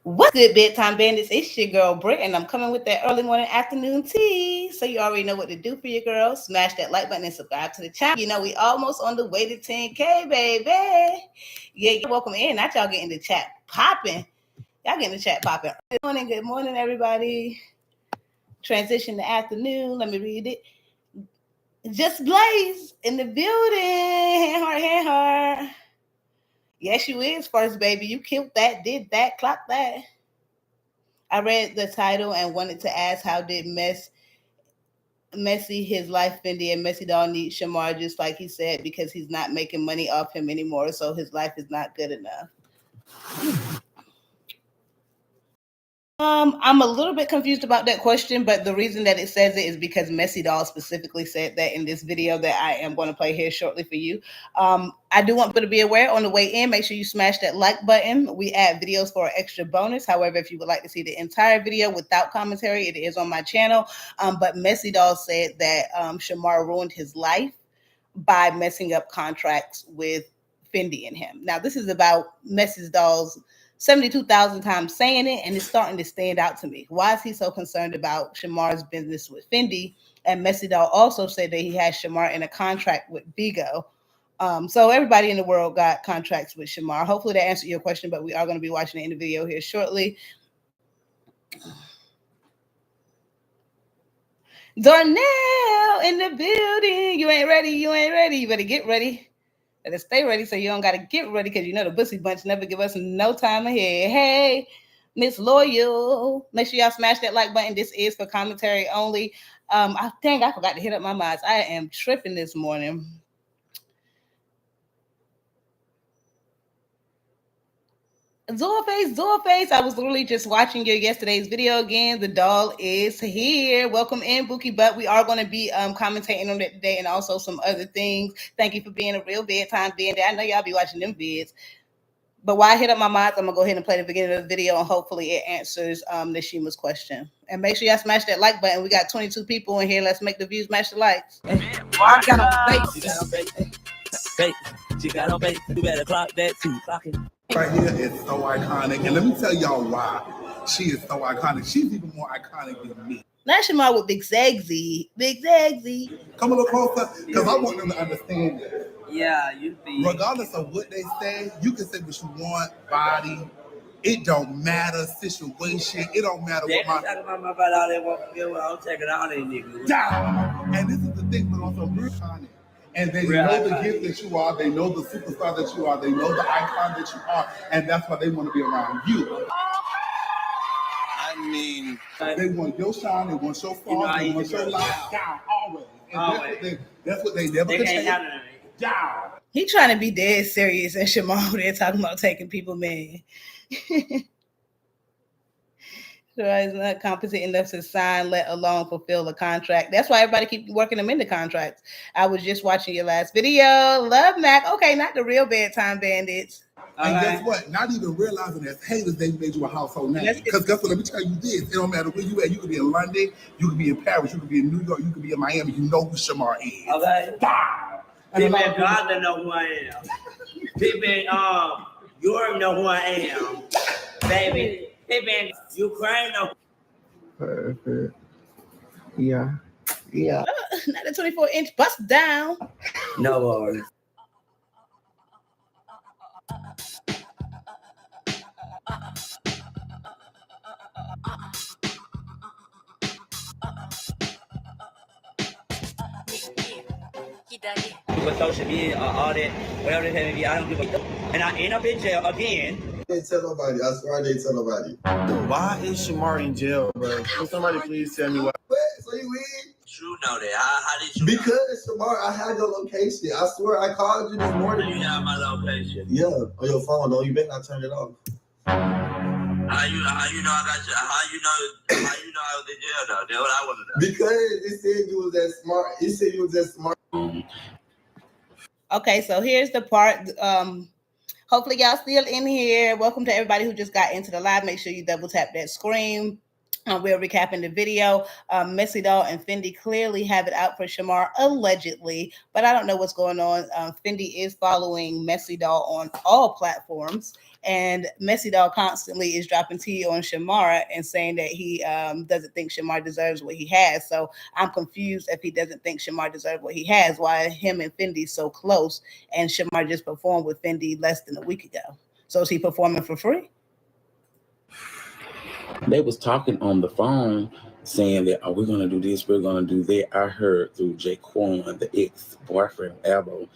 What's good, bedtime bandits? It's your girl Britt, and I'm coming with that early morning, afternoon tea. So you already know what to do for your girl. Smash that like button and subscribe to the channel. You know we almost on the way to 10K, baby. Yeah, welcome in. Not y'all getting the chat popping. Y'all getting the chat popping. Good morning, everybody. Transition to afternoon. Let me read it. Just Blaze in the building. Hand heart. Yes, you is first, baby. You killed that, did that, clocked that. I read the title and wanted to ask, how did Messi his life Fendi and Messi doll need Shamar, just like he said, because he's not making money off him anymore, so his life is not good enough. I'm a little bit confused about that question, but the reason that it says it is because Messi Doll specifically said that in this video that I am going to play here shortly for you. I do want people to be aware on the way in, make sure you smash that like button. We add videos for an extra bonus. However, if you would like to see the entire video without commentary, it is on my channel. But Messi Doll said that Shamar ruined his life by messing up contracts with Fendi and him. Now, this is about Messi Doll's 72,000 times saying it, and it's starting to stand out to me. Why is he so concerned about Shamar's business with Fendi? And Messi Doll also said that he has Shamar in a contract with Vigo. So everybody in the world got contracts with Shamar. Hopefully that answered your question, but we are going to be watching it in the video here shortly. Darnell in the building. You ain't ready. You ain't ready. You better get ready. Better stay ready so you don't got to get ready, because you know the Bussy Bunch never give us no time ahead. Hey, Miss Loyal. Make sure y'all smash that like button. This is for commentary only. I forgot to hit up my mods. I am tripping this morning. Zorface. I was literally just watching your yesterday's video again. The doll is here. Welcome in, Bookie Butt. We are going to be commentating on it today and also some other things. Thank you for being a real bedtime bandit. I know y'all be watching them vids. But while I hit up my mods, I'm going to go ahead and play the beginning of the video, and hopefully it answers Nishima's question. And make sure y'all smash that like button. We got 22 people in here. Let's make the views match the likes. I got on bait. She got on bait. You better clock that too. Clock it. Right here is so iconic, and let me tell y'all why she is so iconic. She's even more iconic than me. National with Big Zagsy. Come a little closer, because I want them to understand this. Yeah, you be. Regardless of what they say, you can say what you want, body. It don't matter, situation. It don't matter They what talking about my body all they want to get. I'm taking all they niggas. Down. And this is the thing, but also real iconic. And they know the gift that you are. They know the superstar that you are. They know the icon that you are. And that's why they want to be around you. I mean, they want your shine. They want your fall. They want your life down always. And that's what they never can take down. He trying to be dead serious, and Shamar there talking about taking people, man. So he's not competent enough to sign, let alone fulfill the contract. That's why everybody keep working them into contracts. I was just watching your last video. Love Mac. Okay, not the real bedtime bandits. And guess what? Not even realizing as haters, they made you a household name. Because guess what? Let me tell you this. It don't matter where you at. You could be in London. You could be in Paris. You could be in New York. You could be in Miami. You know who Shamar is. Okay. People in London know who I am. People in Europe know who I am. Baby. People in Ukraine know. Perfect. Yeah. Not a 24-inch bust down. No worries. With social media, all that, whatever it may be, I don't give a fuck. And I end up in jail again. I didn't tell nobody. I swear I didn't tell nobody. Why is Shamar in jail, bro? Can somebody please tell me why? What? So you in? you know that. How did you Because know? Shamar, I had your location. I swear I called you this morning. You have my location. Yeah, on your phone. No, you better not turn it off. How you know I got you? How you know I was in jail though? That's what I want to know. Because it said you was that smart. It said you was that smart. Okay, so here's the part. Hopefully y'all still in here. Welcome to everybody who just got into the live. Make sure you double tap that screen. We're recapping the video. Messi Doll and Fendi clearly have it out for Shamar, allegedly, but I don't know what's going on. Fendi is following Messi Doll on all platforms, And Messy Dog constantly is dropping tea on Shamar and saying that he doesn't think Shamar deserves what he has. So I'm confused if he doesn't think Shamar deserves what he has, why him and Fendi so close, and Shamar just performed with Fendi less than a week ago. So is he performing for free? They was talking on the phone saying that, oh, we're going to do this, we're going to do that. I heard through Jaquan, the ex-boyfriend, Alvo.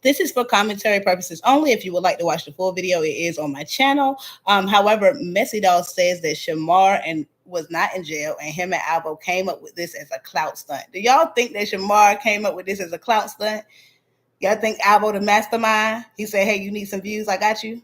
This is for commentary purposes only. If you would like to watch the full video, it is on my channel. However, Messy Dog says that Shamar was not in jail, and him and Alvo came up with this as a clout stunt. Do y'all think that Shamar came up with this as a clout stunt? Y'all think Alvo the mastermind? He said, hey, you need some views? I got you.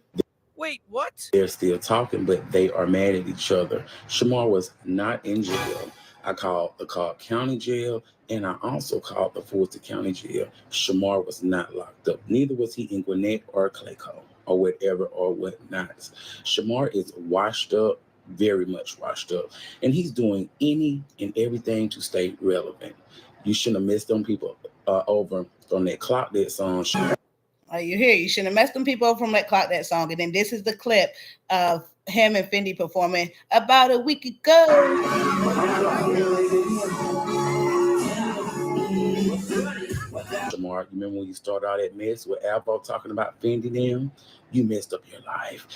Wait, what? They're still talking, but they are mad at each other. Shamar was not in jail. I called the Cobb County Jail, and I also called the Fulton County Jail. Shamar was not locked up. Neither was he in Gwinnett or Clayco or whatever or whatnot. Shamar is washed up, very much washed up, and he's doing any and everything to stay relevant. You shouldn't have missed them people over on that Clock That song. You hear? You shouldn't have messed them people from that Clock That song. And then this is the clip of him and Fendi performing about a week ago. Shamar, you remember when you started all that mess with Alvo talking about Fendi them? You messed up your life.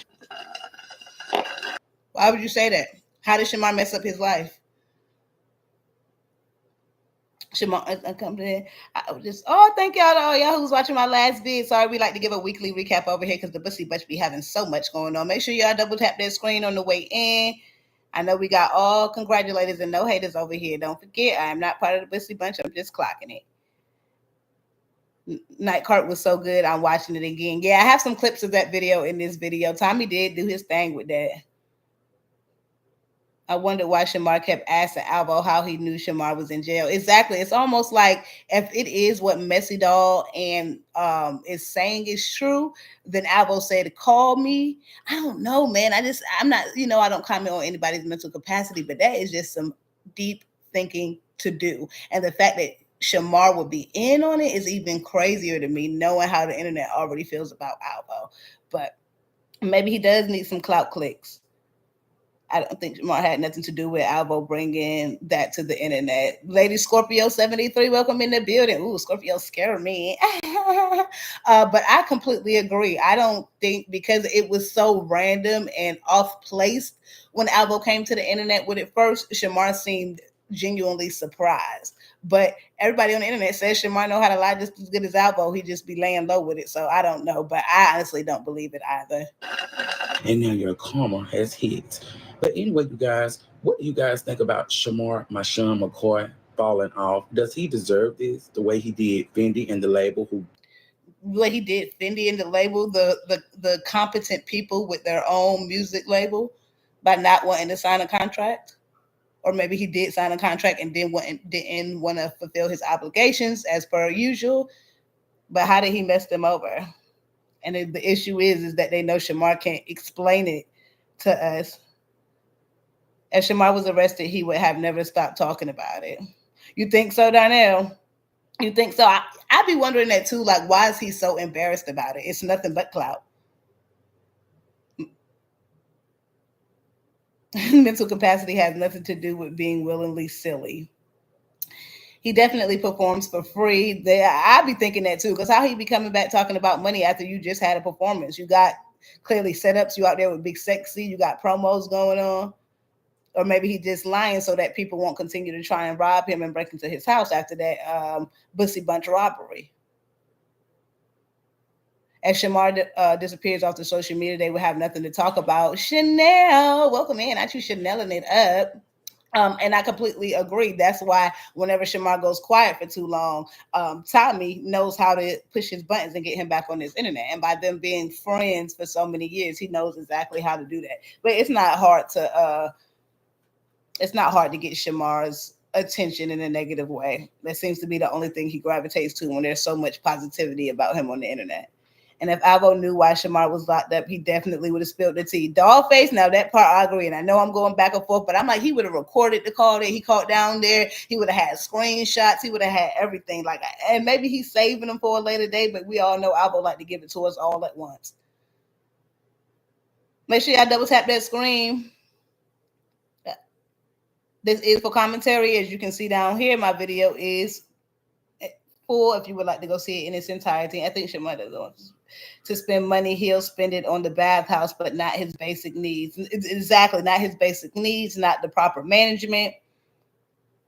Why would you say that? How did Shamar mess up his life? Shamar, thank y'all to all y'all who's watching my last vid. Sorry, we like to give a weekly recap over here because the Bussy Bunch be having so much going on. Make sure y'all double tap that screen on the way in. I know we got all congratulators and no haters over here. Don't forget, I am not part of the Bussy Bunch. I'm just clocking it. Night Cart was so good. I'm watching it again. Yeah, I have some clips of that video in this video. Tommy did do his thing with that. I wondered why Shamar kept asking Alvo how he knew Shamar was in jail. Exactly. It's almost like if it is what Messy Dog and is saying is true, then Alvo said, call me. I don't know, man. I'm not, I don't comment on anybody's mental capacity, but that is just some deep thinking to do. And the fact that Shamar would be in on it is even crazier to me, knowing how the internet already feels about Alvo. But maybe he does need some clout clicks. I don't think Shamar had nothing to do with Alvo bringing that to the internet. Lady Scorpio 73, welcome in the building. Ooh, Scorpio scared me. But I completely agree. I don't think, because it was so random and off-placed when Alvo came to the internet with it first, Shamar seemed genuinely surprised. But everybody on the internet says Shamar know how to lie just as good as Alvo. He just be laying low with it. So I don't know. But I honestly don't believe it either. And now your karma has hit. But anyway, you guys, what do you guys think about Shamar McCoy falling off? Does he deserve this the way he did Fendi and the label? What he did Fendi and the label, the competent people with their own music label, by not wanting to sign a contract? Or maybe he did sign a contract and didn't want to fulfill his obligations as per usual. But how did he mess them over? And the issue is that they know Shamar can't explain it to us. If Shamar was arrested, he would have never stopped talking about it. You think so, Darnell? You think so? I'd be wondering that too. Like, why is he so embarrassed about it? It's nothing but clout. Mental capacity has nothing to do with being willingly silly. He definitely performs for free. I'd be thinking that too, because how he be coming back talking about money after you just had a performance? You got clearly setups. You out there with Big Sexy. You got promos going on. Or maybe he just lying so that people won't continue to try and rob him and break into his house after that Bussy Bunch robbery. As Shamar disappears off the social media, they will have nothing to talk about. Chanel, welcome in. Aren't you Chanel-ing it up? And I completely agree. That's why whenever Shamar goes quiet for too long, Tommy knows how to push his buttons and get him back on this internet. And by them being friends for so many years, he knows exactly how to do that. But it's not hard to get Shamar's attention in a negative way. That seems to be the only thing he gravitates to when there's so much positivity about him on the internet. And if Alvo knew why Shamar was locked up, he definitely would have spilled the tea. Dollface, now that part I agree. And I know I'm going back and forth, but I'm like, he would have recorded the call that he caught down there. He would have had screenshots. He would have had everything. And maybe he's saving them for a later day, but we all know Alvo like to give it to us all at once. Make sure y'all double tap that screen. This is for commentary. As you can see down here, my video is full. If you would like to go see it in its entirety, I think Shamar doesn't want to spend money. He'll spend it on the bathhouse, but not his basic needs. Exactly, not his basic needs, not the proper management.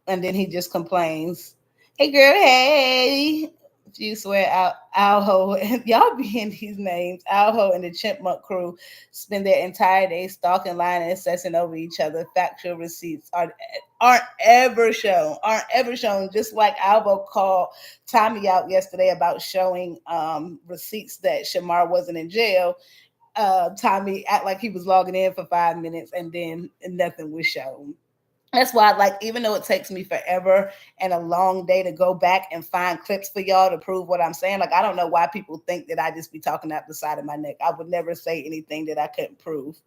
And then he just complains, "Hey girl, hey." If you swear out, Alvo, y'all be in these names. Alvo and the Chipmunk crew spend their entire day stalking, lying, and assessing over each other. Factual receipts aren't ever shown. Just like Alvo called Tommy out yesterday about showing receipts that Shamar wasn't in jail. Tommy act like he was logging in for 5 minutes and then nothing was shown. That's why, like, even though it takes me forever and a long day to go back and find clips for y'all to prove what I'm saying, like, I don't know why people think that I just be talking out the side of my neck. I would never say anything that I couldn't prove.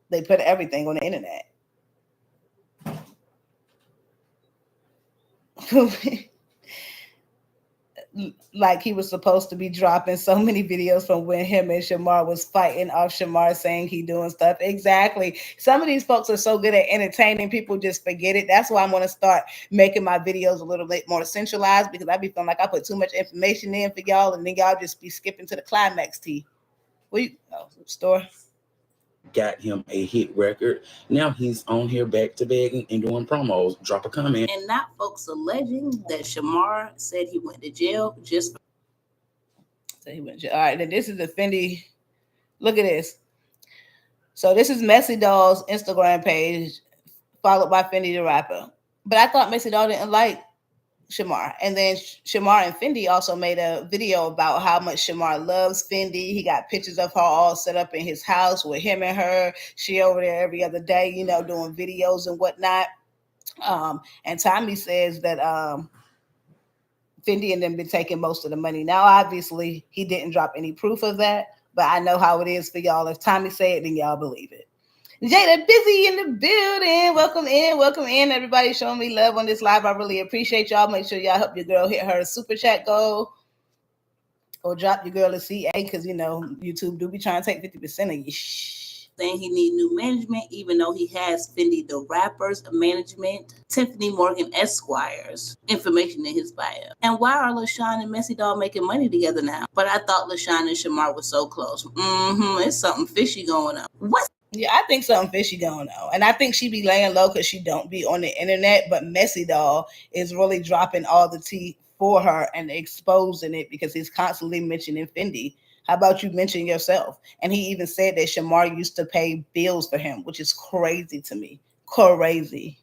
They put everything on the internet. Like he was supposed to be dropping so many videos from when him and Shamar was fighting off Shamar saying he doing stuff. Exactly. Some of these folks are so good at entertaining, people just forget it. That's why I'm going to start making my videos a little bit more centralized, because I be feeling like I put too much information in for y'all and then y'all just be skipping to the climax tea. Store. Got him a hit record. Now he's on here back to begging and doing promos. Drop a comment. And not folks alleging that Shamar said he went to jail just for. So he went to jail. All right, then this is the Fendi. Look at this. So this is Messy Doll's Instagram page, followed by Fendi the rapper. But I thought Messy Doll didn't like Shamar. And then Shamar and Fendi also made a video about how much Shamar loves Fendi. He got pictures of her all set up in his house with him and her. She over there every other day, you know, doing videos and whatnot. And Tommy says that Fendi and them been taking most of the money. Now, obviously, he didn't drop any proof of that, but I know how it is for y'all. If Tommy say it, then y'all believe it. Jada Busy in the building. Welcome in. Everybody showing me love on this live. I really appreciate y'all. Make sure y'all help your girl hit her super chat goal, or drop your girl a CA, because, you know, YouTube do be trying to take 50% of you. Saying he need new management, even though he has Fendi the rapper's management, Tiffany Morgan Esquire's information in his bio. And why are LaShawn and Messy Doll making money together now? But I thought LaShawn and Shamar were so close. It's something fishy going on. What? Yeah, I think something fishy going on. And I think she be laying low because she don't be on the internet. But Messy Doll is really dropping all the tea for her and exposing it, because he's constantly mentioning Fendi. How about you mention yourself? And he even said that Shamar used to pay bills for him, which is crazy to me. Crazy.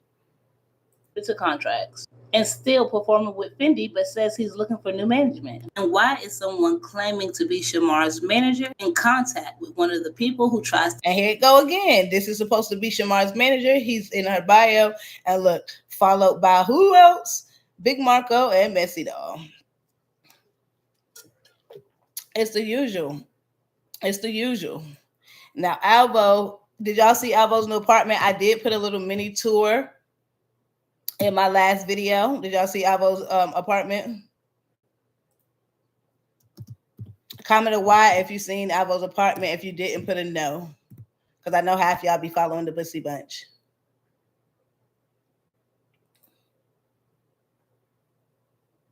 It's a contracts. And still performing with Fendi, but says he's looking for new management. And why is someone claiming to be Shamar's manager in contact with one of the people who tries to... And here it go again. This is supposed to be Shamar's manager. He's in her bio. And look, followed by who else? Big Marco and Messy Doll. It's the usual. Now, Alvo, did y'all see Alvo's new apartment? I did put a little mini tour in my last video. Did y'all see Alvo's apartment? Comment a Y if you seen Alvo's apartment. If you didn't, put a no, because I know half y'all be following the Bussy Bunch.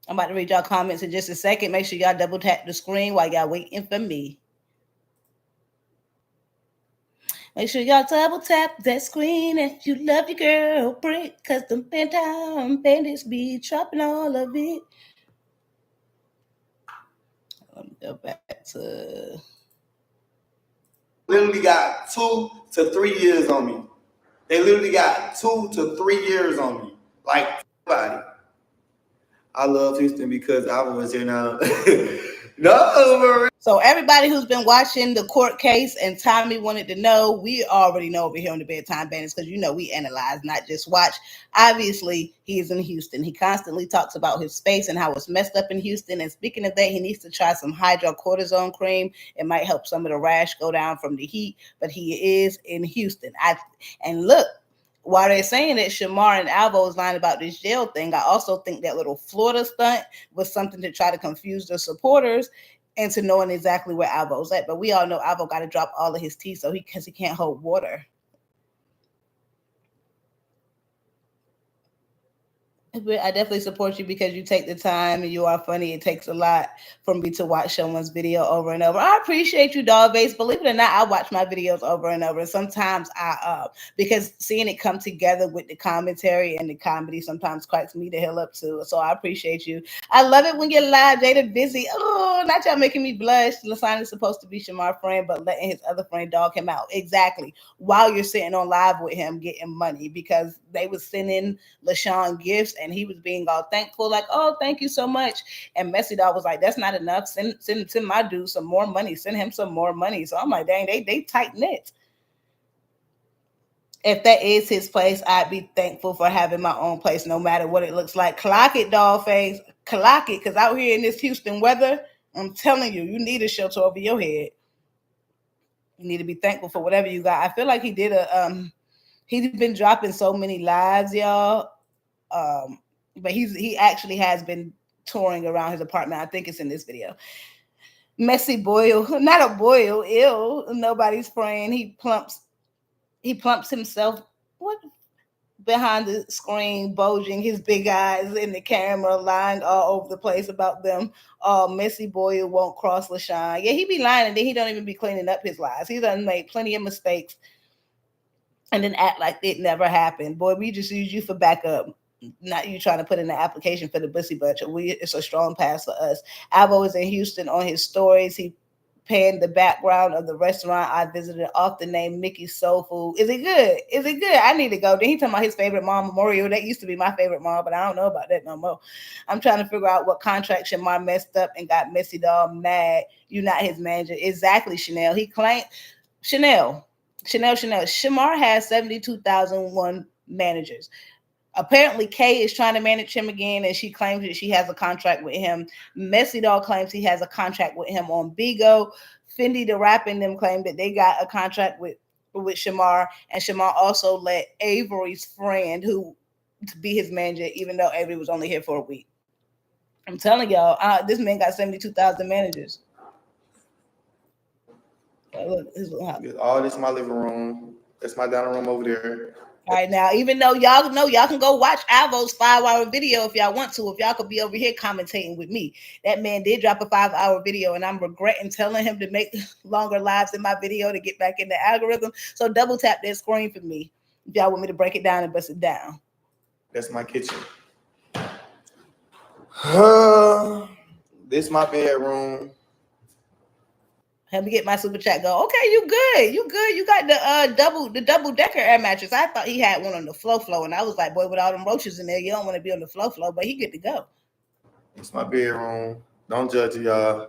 I'm about to read y'all comments in just a second. Make sure y'all double tap the screen while y'all waiting for me. Make sure y'all double tap that screen if you love your girl Brick, because the Phantom Bandits be dropping all of it. Let me go back to... Literally got 2 to 3 years on me. They literally got 2 to 3 years on me. Like, everybody. I love Houston because I was here now. No, so everybody who's been watching the court case and Tommy wanted to know, we already know over here on the Bedtime Bandits, because you know we analyze, not just watch. Obviously, he is in Houston. He constantly talks about his face and how it's messed up in Houston. And speaking of that, he needs to try some hydrocortisone cream. It might help some of the rash go down from the heat. But he is in Houston. And look, while they're saying that Shamar and Alvo is lying about this jail thing, I also think that little Florida stunt was something to try to confuse the supporters. into knowing exactly where Alvo's at. But we all know Alvo got to drop all of his tea because he can't hold water. I definitely support you because you take the time and you are funny. It takes a lot for me to watch someone's video over and over. I appreciate you, Dog Base. Believe it or not, I watch my videos over and over. Sometimes because seeing it come together with the commentary and the comedy sometimes cracks me the hell up too. So I appreciate you. I love it when you're live, Jada Busy. Oh, not y'all making me blush. Lasagna is supposed to be Shamar's friend, but letting his other friend dog him out. Exactly. While you're sitting on live with him getting money, because they was sending LaShawn gifts and he was being all thankful, like, oh, thank you so much. And Messy Dog was like, that's not enough. Send my dude some more money. Send him some more money. So I'm like, dang, they tight knit. If that is his place, I'd be thankful for having my own place, no matter what it looks like. Clock it, dog face. Clock it, because out here in this Houston weather, I'm telling you, you need a shelter over your head. You need to be thankful for whatever you got. I feel like he did he's been dropping so many lives, y'all. But he actually has been touring around his apartment. I think it's in this video. Messy Boyle, not a boil, ill, nobody's friend. He plumps himself behind the screen, bulging his big eyes in the camera, lying all over the place about them. Messy Boyle won't cross LaShawn. Yeah, he be lying and then he don't even be cleaning up his lies. He done made plenty of mistakes and then act like it never happened. Boy, we just use you for backup. Not you trying to put in the application for the Bussy budget. It's a strong pass for us. Alvo is in Houston on his stories. He panned the background of the restaurant I visited off the name Mickey's Soul Food. Is it good? Is it good? I need to go. Then he talking about his favorite mom, Memorial. That used to be my favorite mom, but I don't know about that no more. I'm trying to figure out what contract Shamar messed up and got Messy Dog mad. You not his manager. Exactly, Chanel. He claimed Chanel. Shamar has 72,001 managers. Apparently, Kay is trying to manage him again, and she claims that she has a contract with him. Messy Dog claims he has a contract with him on Bigo. Fendi the Rap and them claim that they got a contract with Shamar, and Shamar also let Avery's friend to be his manager, even though Avery was only here for a week. I'm telling y'all, this man got 72,000 managers. Look, all this is my living room. That's my dining room over there. All right, now, even though y'all know y'all can go watch Alvo's 5-hour video if y'all want to, if y'all could be over here commentating with me. That man did drop a 5-hour video, and I'm regretting telling him to make longer lives in my video to get back in the algorithm. So double tap that screen for me if y'all want me to break it down and bust it down. That's my kitchen. This my bedroom. Let me get my super chat go. Okay, you good. You got the double decker air mattress. I thought he had one on the flow, and I was like, boy, with all them roaches in there, you don't want to be on the flow, but he good to go. It's my bedroom. Don't judge it, y'all.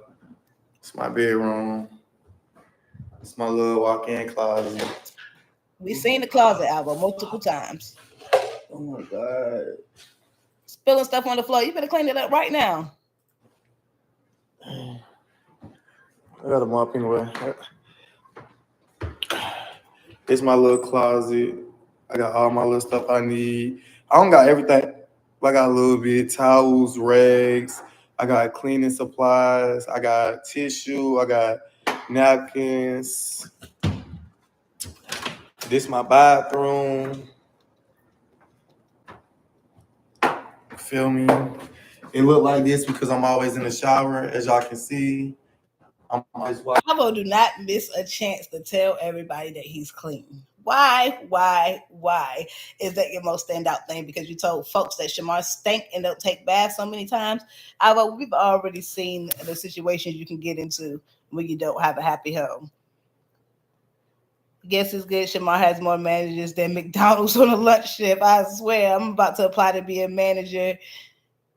It's my bedroom. It's my little walk-in closet. We seen the closet, Alvo, multiple times. Oh my God. Spilling stuff on the floor. You better clean it up right now. I got a mop anyway. It's my little closet. I got all my little stuff I need. I don't got everything. I got a little bit, towels, rags. I got cleaning supplies. I got tissue. I got napkins. This my bathroom. Feel me? It look like this because I'm always in the shower, as y'all can see. Alvo do not miss a chance to tell everybody that he's clean. Why is that your most standout thing? Because you told folks that Shamar stank and don't take baths so many times. Alvo, we've already seen the situations you can get into when you don't have a happy home. Guess it's good Shamar has more managers than McDonald's on a lunch shift. I swear, I'm about to apply to be a manager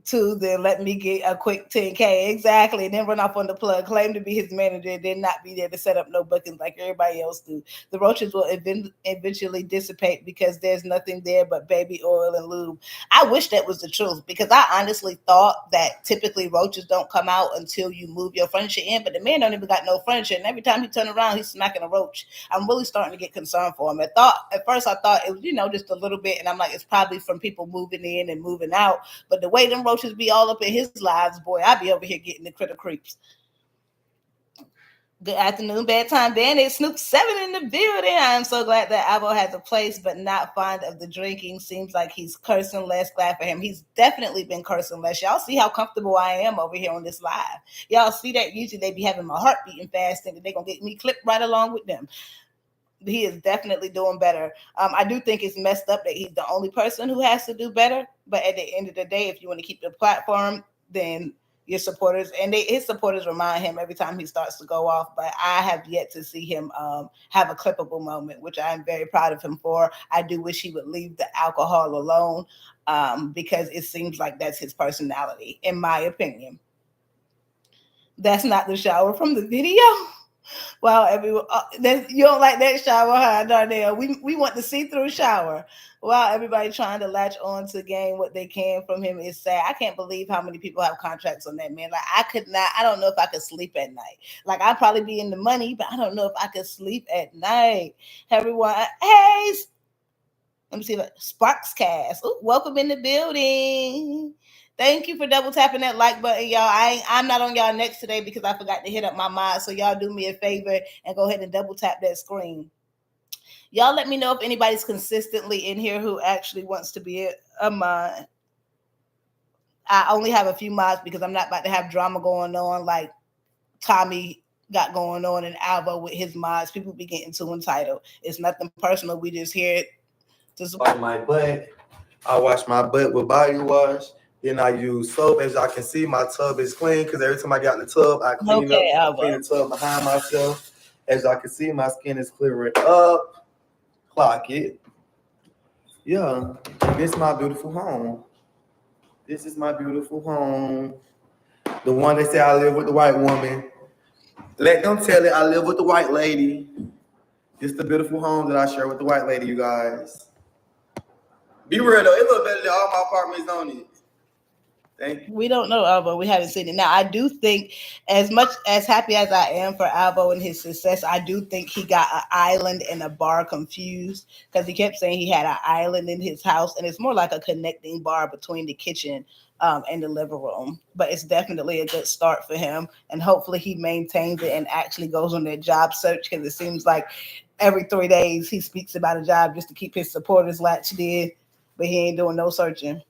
too, then let me get a quick 10K. Exactly. And then run off on the plug, claim to be his manager, and then not be there to set up no bookings like everybody else do. The roaches will eventually dissipate because there's nothing there but baby oil and lube. I wish that was the truth, because I honestly thought that typically roaches don't come out until you move your furniture in, but the man don't even got no furniture, and every time he turn around, he's smacking a roach. I'm really starting to get concerned for him. At first I thought it was, just a little bit, and I'm like, it's probably from people moving in and moving out, but the way them roaches be all up in his lives, boy, I be over here getting the critter creeps. Good afternoon, bedtime Dan. It's Snoop 7 in the building. I am so glad that Alvo has a place, but not fond of the drinking. Seems like he's cursing less. Glad for him. He's definitely been cursing less. Y'all see how comfortable I am over here on this live. Y'all see that? Usually they be having my heart beating fast, thinking they're going to get me clipped right along with them. He is definitely doing better. I do think it's messed up that he's the only person who has to do better. But at the end of the day, if you want to keep the platform, then your supporters and his supporters remind him every time he starts to go off. But I have yet to see him have a clippable moment, which I am very proud of him for. I do wish he would leave the alcohol alone because it seems like that's his personality, in my opinion. That's not the shower from the video. Wow, everyone, you don't like that shower, huh, Darnell? We want the see-through shower. Wow, everybody trying to latch on to gain what they can from him is sad. I can't believe how many people have contracts on that man. Like, I don't know if I could sleep at night. Like, I'd probably be in the money, but I don't know if I could sleep at night. Everyone, hey, let me see, Sparks Cast. Ooh, welcome in the building. Thank you for double tapping that like button, y'all. I'm not on y'all next today because I forgot to hit up my mod. So y'all do me a favor and go ahead and double tap that screen. Y'all let me know if anybody's consistently in here who actually wants to be a mod. I only have a few mods because I'm not about to have drama going on like Tommy got going on in Alvo with his mods. People be getting too entitled. It's nothing personal. We just here to support my butt. I wash my butt with body wash. Then I use soap. As y'all can see, my tub is clean because every time I got in the tub, I clean the tub behind myself. As y'all can see, my skin is clearing up. Clock it. Yeah, this is my beautiful home. This is my beautiful home. The one that say I live with the white woman. Let them tell it I live with the white lady. It's the beautiful home that I share with the white lady, you guys. Be real though, it looks better than all my apartments on it. Thank you. We don't know Alvo. We haven't seen it. Now, I do think, as much as happy as I am for Alvo and his success, I do think he got an island and a bar confused because he kept saying he had an island in his house, and it's more like a connecting bar between the kitchen and the living room. But it's definitely a good start for him, and hopefully he maintains it and actually goes on their job search because it seems like every 3 days he speaks about a job just to keep his supporters latched in, but he ain't doing no searching.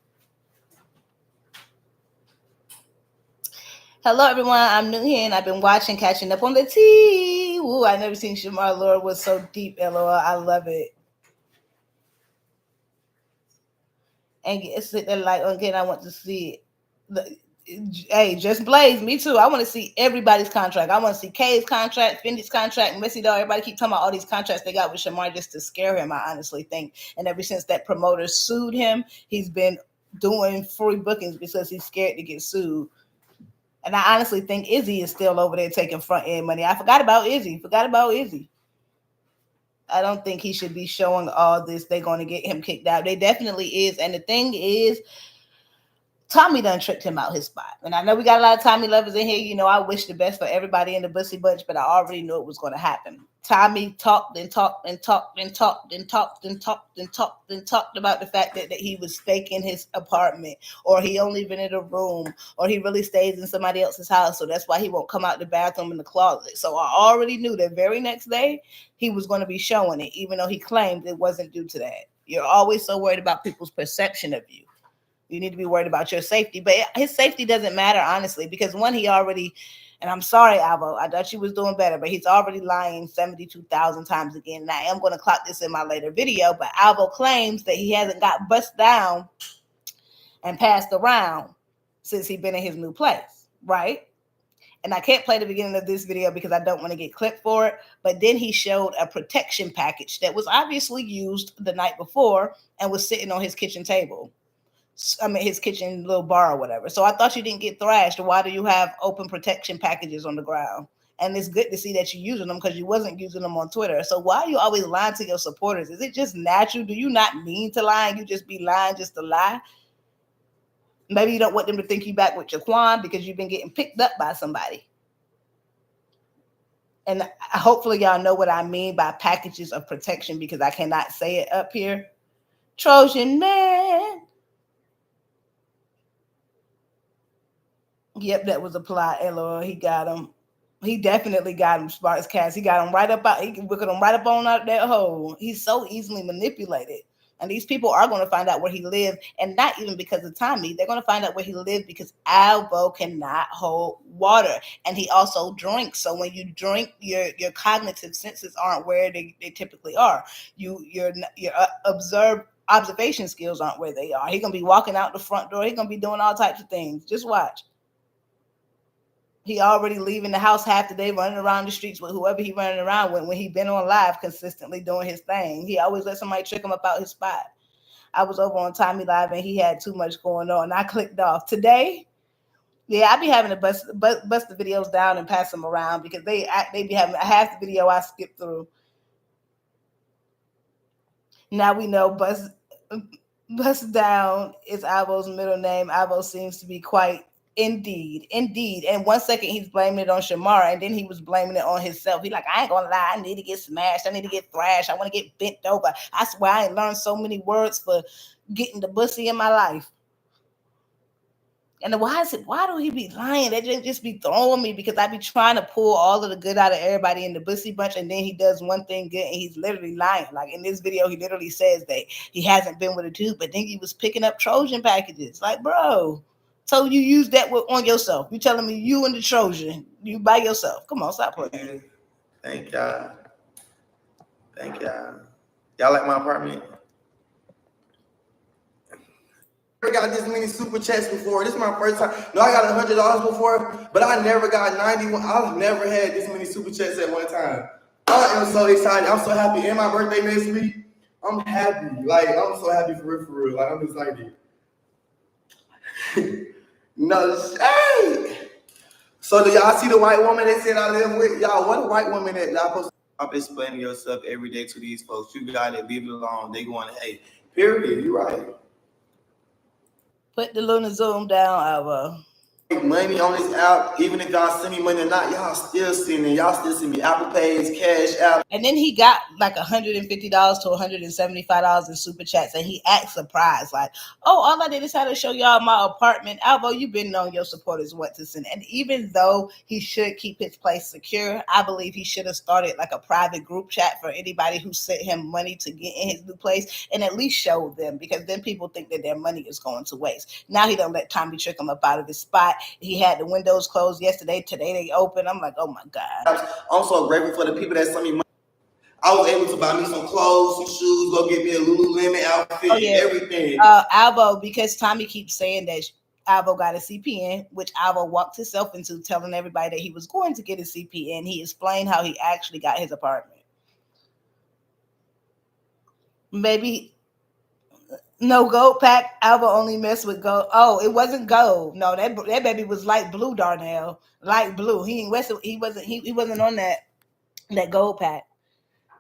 Hello, everyone. I'm new here, and I've been catching up on the tea. Ooh, I never seen Shamar Lord was so deep. LOL. I love it. And sit there like, again, I want to see it. Hey, just Blaze, me too. I want to see everybody's contract. I want to see Kay's contract, Fendi's contract, Missy Dog. Everybody keep talking about all these contracts they got with Shamar just to scare him, I honestly think. And ever since that promoter sued him, he's been doing free bookings because he's scared to get sued. And I honestly think Izzy is still over there taking front end money. I forgot about Izzy. I don't think he should be showing all this. They're going to get him kicked out. They definitely is. And the thing is, Tommy done tricked him out his spot. And I know we got a lot of Tommy lovers in here. You know, I wish the best for everybody in the Bussy Bunch, but I already knew it was going to happen. Tommy talked about the fact that he was faking his apartment, or he only rented a room, or he really stays in somebody else's house, so that's why he won't come out the bathroom in the closet. So I already knew that very next day he was going to be showing it, even though he claimed it wasn't due to that. You're always so worried about people's perception of you. You need to be worried about your safety. But his safety doesn't matter, honestly, because one, he already, and I'm sorry, Alvo, I thought you was doing better, but he's already lying 72,000 times again. And I am going to clock this in my later video, but Alvo claims that he hasn't got bust down and passed around since he's been in his new place, right? And I can't play the beginning of this video because I don't want to get clipped for it. But then he showed a protection package that was obviously used the night before and was sitting on his kitchen table. I mean, his kitchen little bar or whatever. So I thought you didn't get thrashed. Why do you have open protection packages on the ground? And it's good to see that you're using them because you wasn't using them on Twitter. So why are you always lying to your supporters? Is it just natural? Do you not mean to lie and you just be lying just to lie? Maybe you don't want them to think you back with Jaquan because you've been getting picked up by somebody. And hopefully y'all know what I mean by packages of protection because I cannot say it up here. Trojan man. Yep, that was a plot. LOL, he got him. He definitely got him, Sparks Cast. He got him right up out. He wicked him right up on out that hole. He's so easily manipulated. And these people are going to find out where he lived, and not even because of Tommy. They're going to find out where he lived because Alvo cannot hold water, and he also drinks. So when you drink, your cognitive senses aren't where they typically are. Your observation skills aren't where they are. He's going to be walking out the front door. He's going to be doing all types of things. Just watch. He already leaving the house half the day, running around the streets with whoever he running around with when he been on live consistently doing his thing. He always let somebody trick him about his spot. I was over on Tommy Live and he had too much going on. I clicked off. Today, yeah, I be having to bust the videos down and pass them around because they be having half the video I skipped through. Now we know bust down is Alvo's middle name. Alvo seems to be quite Indeed. And 1 second he's blaming it on Shamar, and then he was blaming it on himself. He like, I ain't gonna lie, I need to get smashed, I need to get thrashed, I want to get bent over. I swear I ain't learned so many words for getting the pussy in my life. And why do he be lying? That just be throwing me because I be trying to pull all of the good out of everybody in the pussy bunch, and then he does one thing good and he's literally lying. Like in this video, he literally says that he hasn't been with a dude, but then he was picking up Trojan packages. Like, bro. So you use that on yourself. You telling me you and the Trojan, you by yourself. Come on, stop playing. Thank y'all. Thank y'all. Y'all like my apartment? I never got this many super chats before. This is my first time. No, I got $100 before, but I never got 91. I've never had this many super chats at one time. I am so excited. I'm so happy. And my birthday next week. I'm happy. Like, I'm so happy for real. Like, I'm excited. No shade. So do y'all see the white woman they said I live with? Y'all, what a white woman that y'all supposed to stop explaining yourself every day to these folks. You got it, leave it alone. They going, hey, period. You right. Put the Luna Zoom down, Alvo. Money on this app, even if y'all send me money or not, y'all still sending. Y'all still send me Apple Pays, Cash App. And then he got like $150 to $175 in super chats, and he acts surprised, like, "Oh, all I did is had to show y'all my apartment." Alvo, you've been knowing your supporters what to send, and even though he should keep his place secure, I believe he should have started like a private group chat for anybody who sent him money to get in his new place, and at least show them, because then people think that their money is going to waste. Now he don't let Tommy trick him up out of his spot. He had the windows closed yesterday. Today they open. I'm like, oh my God. I'm so grateful for the people that sent me money. I was able to buy me some clothes, some shoes, go get me a Lululemon outfit, everything. Alvo, because Tommy keeps saying that Alvo got a CPN, which Alvo walked himself into telling everybody that he was going to get a CPN. He explained how he actually got his apartment. Maybe... No gold pack. Alvo only messed with gold. Oh, it wasn't gold. No, that baby was light blue, Darnell. Light blue. He wasn't on that gold pack.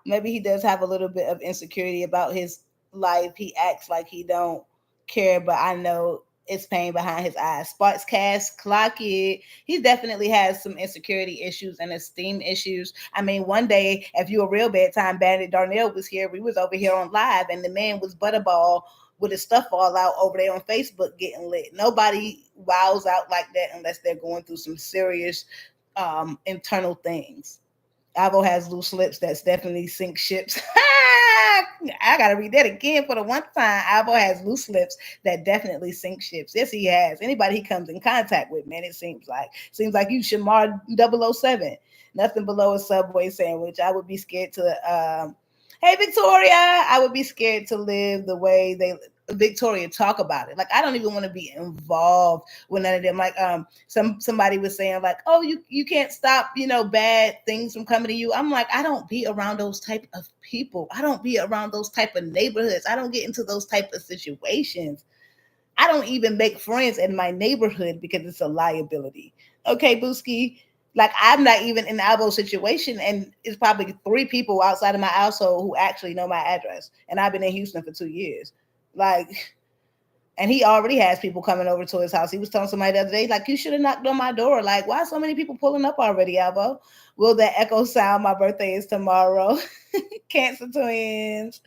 Maybe he does have a little bit of insecurity about his life. He acts like he don't care, but I know it's pain behind his eyes. Sparks Cast, clock it. He definitely has some insecurity issues and esteem issues. I mean, one day, if you a real bedtime bandit, Darnell was here. We was over here on live, and the man was butterball with his stuff all out over there on Facebook getting lit. Nobody wows out like that unless they're going through some serious internal things. Alvo has loose lips that's definitely sink ships. I gotta read that again for the one time. Alvo has loose lips that definitely sink ships. Yes, he has. Anybody he comes in contact with, man, it seems like you Shamar 007. Nothing below a Subway sandwich. I would be scared to hey Victoria, I would be scared to live the way Victoria talk about it. Like, I don't even want to be involved with none of them. Like somebody was saying, like, oh, you can't stop, bad things from coming to you. I'm like, I don't be around those type of people. I don't be around those type of neighborhoods. I don't get into those type of situations. I don't even make friends in my neighborhood because it's a liability. Okay, Booski. Like, I'm not even in the Alvo situation, and it's probably 3 people outside of my household who actually know my address. And I've been in Houston for 2 years. Like, And he already has people coming over to his house. He was telling somebody the other day, like, you should have knocked on my door. Like, why so many people pulling up already, Alvo? Will that echo sound? My birthday is tomorrow. Cancer twins.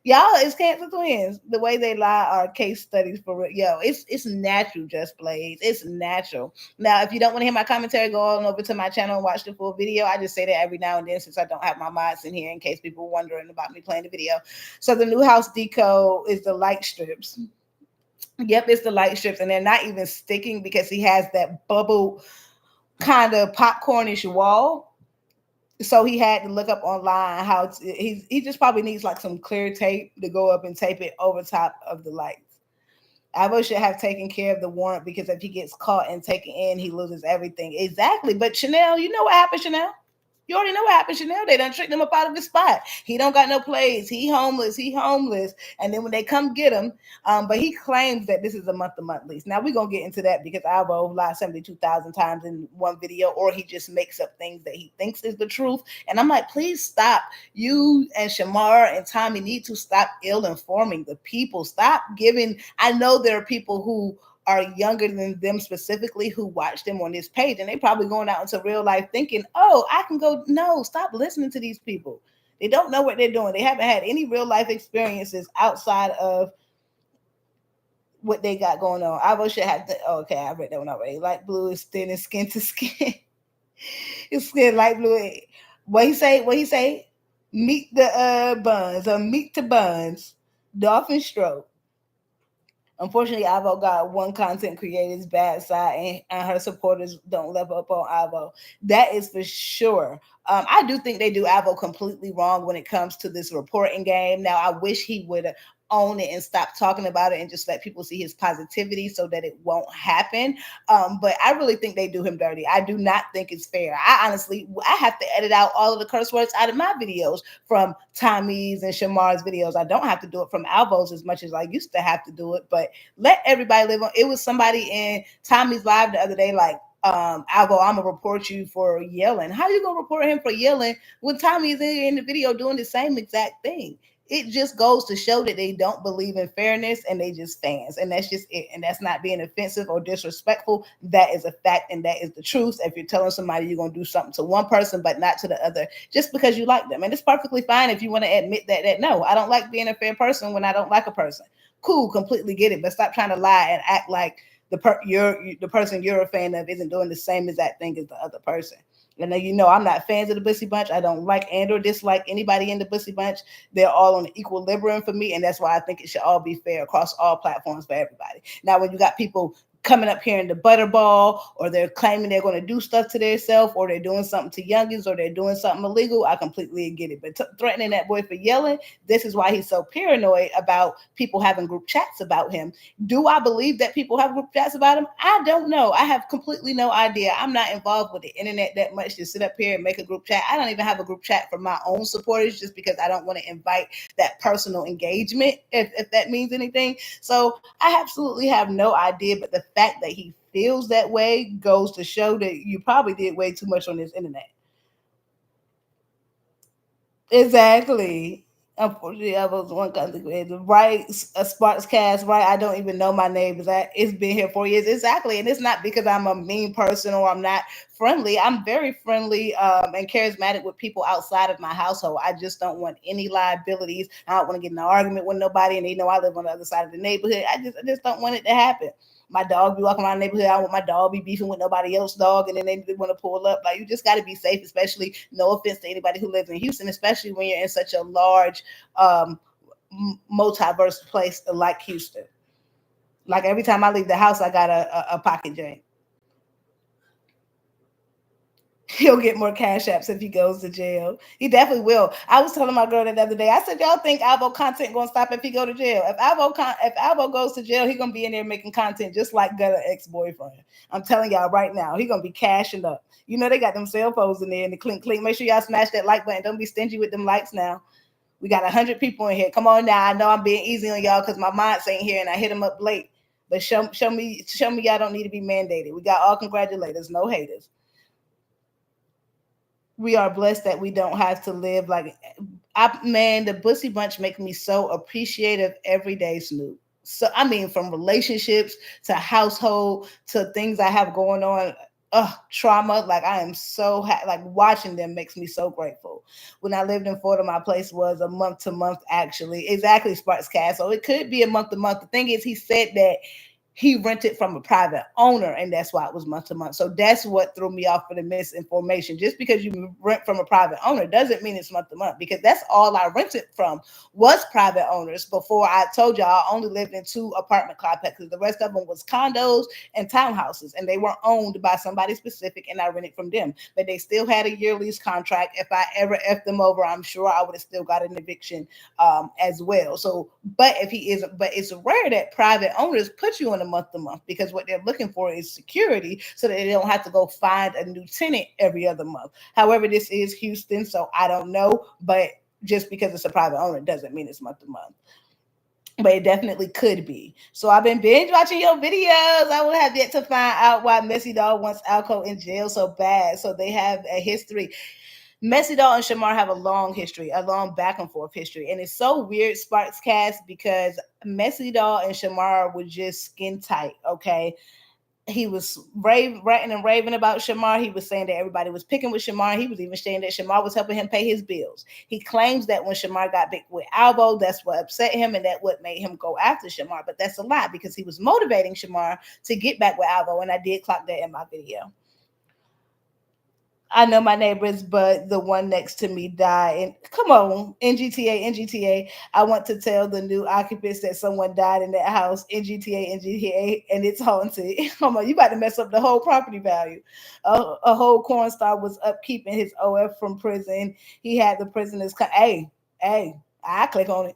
Y'all, it's Cancer twins. The way they lie are case studies for real. Yo, it's natural, Just Blaze. It's natural. Now, if you don't want to hear my commentary, go on over to my channel and watch the full video. I just say that every now and then since I don't have my mods in here in case people are wondering about me playing the video. So the new house deco is the light strips. Yep, it's the light strips, and they're not even sticking because he has that bubble kind of popcornish wall. So he had to look up online how he just probably needs like some clear tape to go up and tape it over top of the lights. Alvo should have taken care of the warrant because if he gets caught and taken in, he loses everything. Exactly. But Chanel, you know what happened, Chanel? You already know what happened, Chanel. They done tricked him up out of his spot. He don't got no plays. He homeless. And then when they come get him, but he claims that this is a month-to-month lease. Now we're gonna get into that because Alvo lied 72,000 times in one video, or he just makes up things that he thinks is the truth. And I'm like, please stop. You and Shamar and Tommy need to stop ill-informing the people. Stop giving. I know there are people who are younger than them specifically who watch them on this page, and they probably going out into real life thinking, oh, I can go. No, stop listening to these people. They don't know what they're doing. They haven't had any real life experiences outside of what they got going on. I wish I had to. Oh, okay, I read that one already. Light blue is thin and skin to skin. His skin light blue. What he say? Meet the buns or meet the buns. Dolphin stroke. Unfortunately, Alvo got one content creator's bad side, and her supporters don't level up on Alvo. That is for sure. I do think they do Alvo completely wrong when it comes to this reporting game. Now, I wish he would own it and stop talking about it and just let people see his positivity so that it won't happen. But I really think they do him dirty. I do not think it's fair. I have to edit out all of the curse words out of my videos from Tommy's and Shamar's videos. I don't have to do it from Alvo's as much as I used to have to do it, but let everybody live on. It was somebody in Tommy's live the other day, like, Alvo, I'm gonna report you for yelling. How you gonna report him for yelling when Tommy is in the video doing the same exact thing? It just goes to show that they don't believe in fairness and they just fans. And that's just it. And that's not being offensive or disrespectful. That is a fact and that is the truth. If you're telling somebody you're going to do something to one person but not to the other just because you like them. And it's perfectly fine if you want to admit that no, I don't like being a fair person when I don't like a person. Cool, completely get it. But stop trying to lie and act like the person you're a fan of isn't doing the same exact thing as the other person. And then, I'm not fans of the Bussy Bunch. I don't like and or dislike anybody in the Bussy Bunch. They're all on equilibrium for me, and that's why I think it should all be fair across all platforms for everybody. Now, when you got people coming up here in the butterball, or they're claiming they're going to do stuff to themselves, or they're doing something to youngins, or they're doing something illegal, I completely get it. But threatening that boy for yelling, this is why he's so paranoid about people having group chats about him. Do I believe that people have group chats about him? I don't know. I have completely no idea. I'm not involved with the internet that much to sit up here and make a group chat. I don't even have a group chat for my own supporters just because I don't want to invite that personal engagement, if that means anything. So I absolutely have no idea, but the fact that he feels that way goes to show that you probably did way too much on this internet. Exactly. Unfortunately, I was one consequence. Right, a Sparks cast, right? I don't even know my name. It's been here 4 years. Exactly. And it's not because I'm a mean person or I'm not friendly. I'm very friendly and charismatic with people outside of my household. I just don't want any liabilities. I don't want to get in an argument with nobody, and they know I live on the other side of the neighborhood. I just don't want it to happen. My dog be walking around the neighborhood. I want my dog be beefing with nobody else's dog, and then they want to pull up. Like, you just got to be safe, especially, no offense to anybody who lives in Houston, especially when you're in such a large, multiverse place like Houston. Like, every time I leave the house, I got a pocket jank. He'll get more cash apps if he goes to jail. He definitely will. I was telling my girl that the other day. I said, y'all think Alvo content gonna stop if he go to jail? If Alvo goes to jail, he gonna be in there making content just like Gutter ex-boyfriend. I'm telling y'all right now, he gonna be cashing up. They got them cell phones in there and the clink. Make sure y'all smash that like button. Don't be stingy with them likes now. We got 100 people in here. Come on now. I know I'm being easy on y'all because my mods ain't here and I hit them up late. But show me y'all don't need to be mandated. We got all congratulators, no haters. We are blessed that we don't have to live like, the Bussy Bunch make me so appreciative every day, Snoop. So I mean, from relationships to household to things I have going on, trauma. Like I am so like watching them makes me so grateful. When I lived in Florida, my place was a month to month, actually, exactly, Sparks Cast. So it could be a month to month. The thing is, he said that he rented from a private owner, and that's why it was month to month. So that's what threw me off for the misinformation. Just because you rent from a private owner doesn't mean it's month to month, because that's all I rented from was private owners. Before, I told y'all, I only lived in 2 apartment complexes. The rest of them was condos and townhouses, and they were owned by somebody specific, and I rented from them. But they still had a year lease contract. If I ever effed them over, I'm sure I would have still got an eviction as well. So, but it's rare that private owners put you on a month to month, because what they're looking for is security, so that they don't have to go find a new tenant every other month. However, this is Houston, so I don't know, but just because it's a private owner doesn't mean it's month to month. But it definitely could be. So I've been binge watching your videos. I would have yet to find out why Messy Doll wants Alco in jail so bad. So they have a history. Messy Doll and Shamar have a long history, a long back and forth history. And it's so weird, Sparks Cast, because Messy Doll and Shamar were just skin tight, okay? He was ranting and raving about Shamar. He was saying that everybody was picking with Shamar. He was even saying that Shamar was helping him pay his bills. He claims that when Shamar got big with Alvo, that's what upset him and that what made him go after Shamar. But that's a lie, because he was motivating Shamar to get back with Alvo, and I did clock that in my video. I know my neighbors, but the one next to me died. And come on, NGTA. I want to tell the new occupants that someone died in that house. NGTA, and it's haunted. Come on, you about to mess up the whole property value. A whole corn star was upkeeping his OF from prison. He had the prisoners come. Hey, I click on it.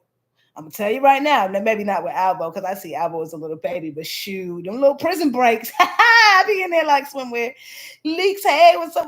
I'm gonna tell you right now, maybe not with Alvo, because I see Alvo as a little baby, but shoot, them little prison breaks. I be in there like swimwear. Leaks, hey, what's up?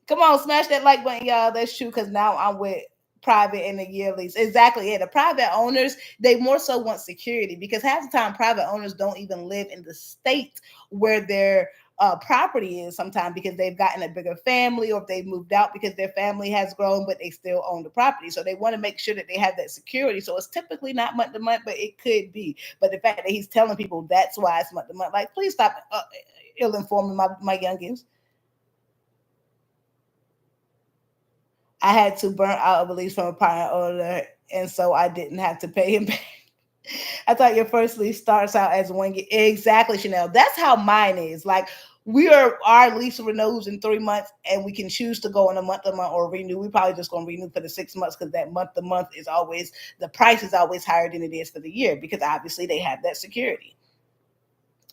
Come on, smash that like button, y'all. That's true, because now I'm with private and the year lease. Exactly. Yeah, the private owners, they more so want security, because half the time private owners don't even live in the state where their property is sometimes, because they've gotten a bigger family, or if they've moved out because their family has grown, but they still own the property. So they want to make sure that they have that security. So it's typically not month to month, but it could be. But the fact that he's telling people that's why it's month to month, like, please stop ill-informing my youngins. I had to burn out a release from a private owner, and so I didn't have to pay him back. I thought your first lease starts out as 1 year. Exactly, Chanel. That's how mine is. Like, our lease renews in 3 months, and we can choose to go on a month to month or renew. We probably just gonna renew for the 6 months, because that month to month is always, the price is always higher than it is for the year, because obviously they have that security.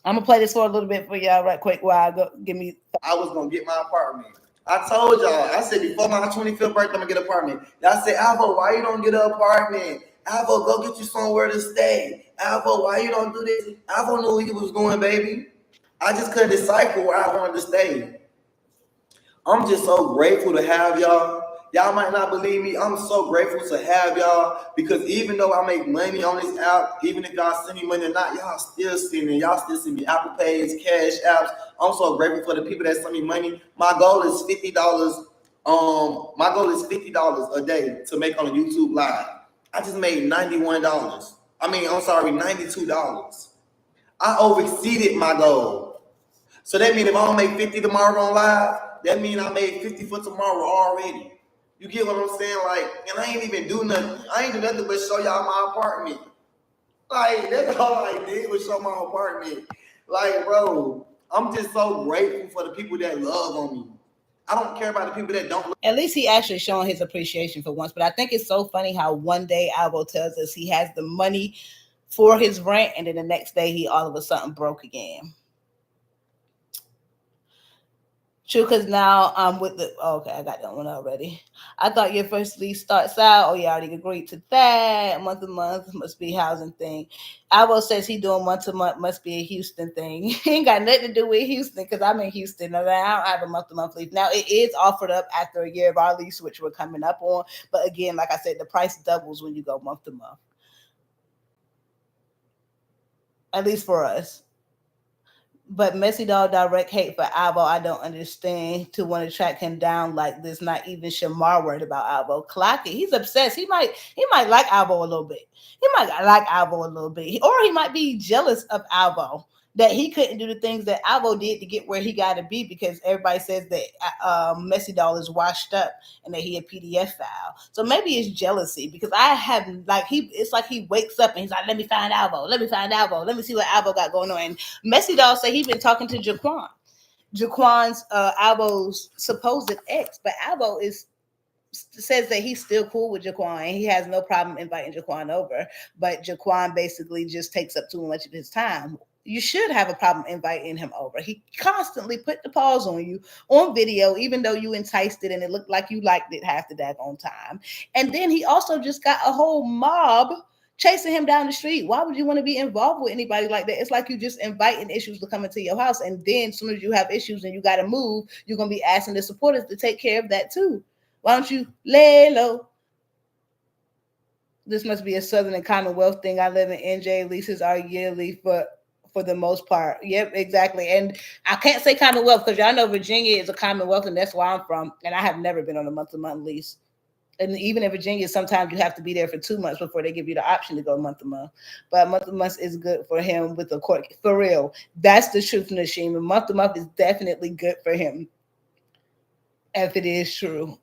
I'm gonna play this for a little bit for y'all right quick while I go give me. I was gonna get my apartment. I told y'all, I said before my 25th birthday, I'm gonna get an apartment. Y'all said, Alvo, why you don't get an apartment? Alvo, go get you somewhere to stay. Alvo, why you don't do this? Alvo knew where he was going, baby. I just couldn't decipher where I wanted to stay. I'm just so grateful to have y'all. Y'all might not believe me. I'm so grateful to have y'all, because even though I make money on this app, even if y'all send me money or not, y'all still send me. Y'all still send me Apple Pays, Cash Apps. I'm so grateful for the people that send me money. My goal is $50. My goal is $50 a day to make on a YouTube live. I just made $91. $92. I overexceeded my goal. So that means if I don't make 50 tomorrow on live, that means I made 50 for tomorrow already. You get what I'm saying? Like, and I ain't even do nothing. I ain't do nothing but show y'all my apartment. Like, that's all I did was show my apartment. Like, bro, I'm just so grateful for the people that love on me. I don't care about the people that don't. At least he actually showing his appreciation for once. But I think it's so funny how one day Alvo tells us he has the money for his rent, and then the next day he all of a sudden broke again. True, because now I'm with the. Okay, I got that one already. I thought your first lease starts out. Oh, you already agreed to that. Month to month must be housing thing. Alvo says he doing month to month must be a Houston thing. He ain't got nothing to do with Houston, because I'm in Houston. I don't have a month to month lease. Now it is offered up after a year of our lease, which we're coming up on. But again, like I said, the price doubles when you go month to month. At least for us. But Messy Dog direct hate for Alvo, I don't understand to want to track him down like this. Not even Shamar worried about Alvo. Clock it. He's obsessed. He might like Alvo a little bit. He might like Alvo a little bit. Or he might be jealous of Alvo that he couldn't do the things that Alvo did to get where he got to be, because everybody says that Messy Doll is washed up and that he a PDF file. So maybe it's jealousy, because I have it's like he wakes up and he's like, let me find Alvo, let me see what Alvo got going on. And Messy Doll say he's been talking to Jaquan's Alvo's supposed ex, but Alvo says that he's still cool with Jaquan and he has no problem inviting Jaquan over, but Jaquan basically just takes up too much of his time. You should have a problem inviting him over. He constantly put the pause on you on video, even though you enticed it and it looked like you liked it half the daggone time. And then he also just got a whole mob chasing him down the street. Why would you want to be involved with anybody like that? It's like you just inviting issues to come into your house, and then as soon as you have issues and you got to move, you're going to be asking the supporters to take care of that too. Why don't you lay low? This must be a Southern and Commonwealth thing. I live in NJ. Leases are yearly for the most part. Yep, exactly. And I can't say Commonwealth because y'all know Virginia is a Commonwealth, and that's where I'm from. And I have never been on a month-to-month lease. And even in Virginia, sometimes you have to be there for 2 months before they give you the option to go month-to-month. But month-to-month is good for him with the court. For real. That's the truth, Nashim. Month-to-month is definitely good for him, if it is true.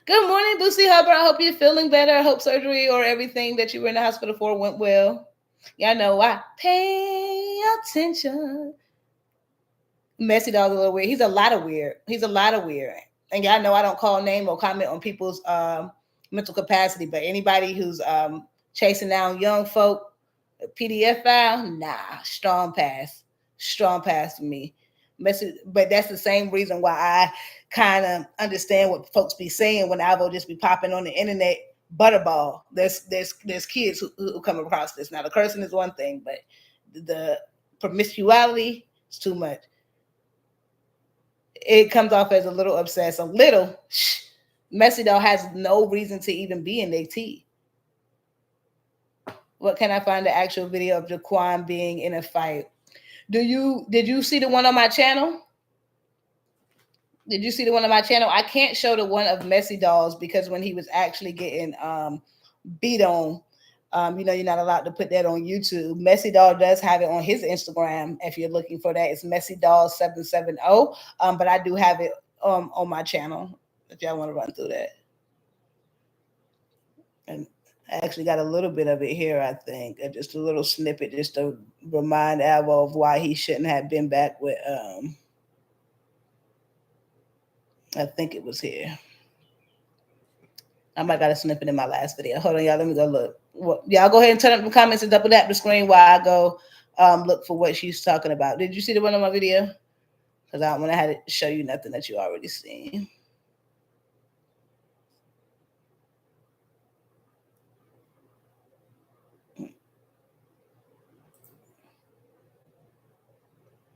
Good morning, Lucy Hubbard. I hope you're feeling better. I hope surgery or everything that you were in the hospital for went well. Y'all know I pay attention. Messy Dog a little weird. He's a lot of weird. And y'all know I don't call name or comment on people's mental capacity, but anybody who's chasing down young folk, a PDF file, nah, strong pass for me. But that's the same reason why I kind of understand what folks be saying when Alvo just be popping on the internet butterball. There's kids who come across this. Now the cursing is one thing, but the promiscuity is too much. It comes off as a little obsessed. A little. Messy Dog has no reason to even be in their tea. What can I find the actual video of Jaquan being in a fight? Did you see the one on my channel? Did you see the one on my channel? I can't show the one of Messy Dolls because when he was actually getting beat on, you're not allowed to put that on YouTube. Messy Doll does have it on his Instagram. If you're looking for that, it's Messy Doll 770. But I do have it on my channel if y'all want to run through that. And I actually got a little bit of it here, I think. Just a little snippet just to remind Alvo of why he shouldn't have been back with I think it was here. I might got a snippet in my last video. Hold on, y'all. Let me go look. Y'all go ahead and turn up the comments and double tap the screen while I go look for what she's talking about. Did you see the one on my video? Because I don't want to have to show you nothing that you already seen.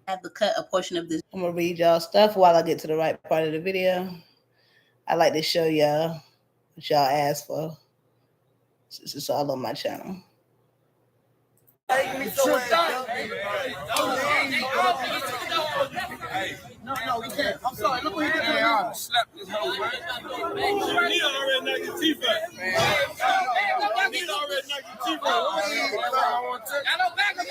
I have to cut a portion of this. I'm going to read y'all stuff while I get to the right part of the video. I like to show y'all what y'all asked for. This is all on my channel. No, we can't. I'm sorry. Look what he did. Slap this whole man. He already knocked your teeth out. He already knocked your teeth out. I don't back him.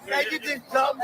Thank you, just jump.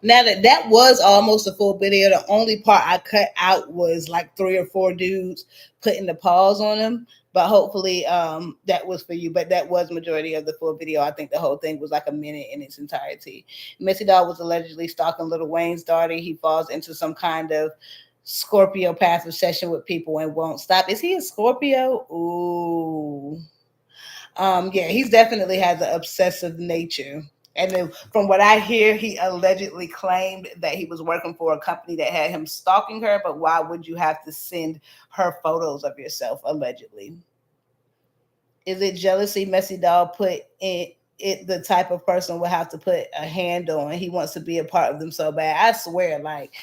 Now that was almost a full video. The only part I cut out was like 3 or 4 dudes putting the pause on him. But hopefully that was for you. But that was majority of the full video. I think the whole thing was like a minute in its entirety. Messy Dog was allegedly stalking Lil Wayne's daughter. He falls into some kind of Scorpio path obsession with people and won't stop. Is he a Scorpio? Ooh. Yeah, he's definitely has an obsessive nature. And then from what I hear, he allegedly claimed that he was working for a company that had him stalking her. But why would you have to send her photos of yourself, allegedly? Is it jealousy? Messy Doll put in it the type of person would have to put a hand on. He wants to be a part of them so bad. I swear, like,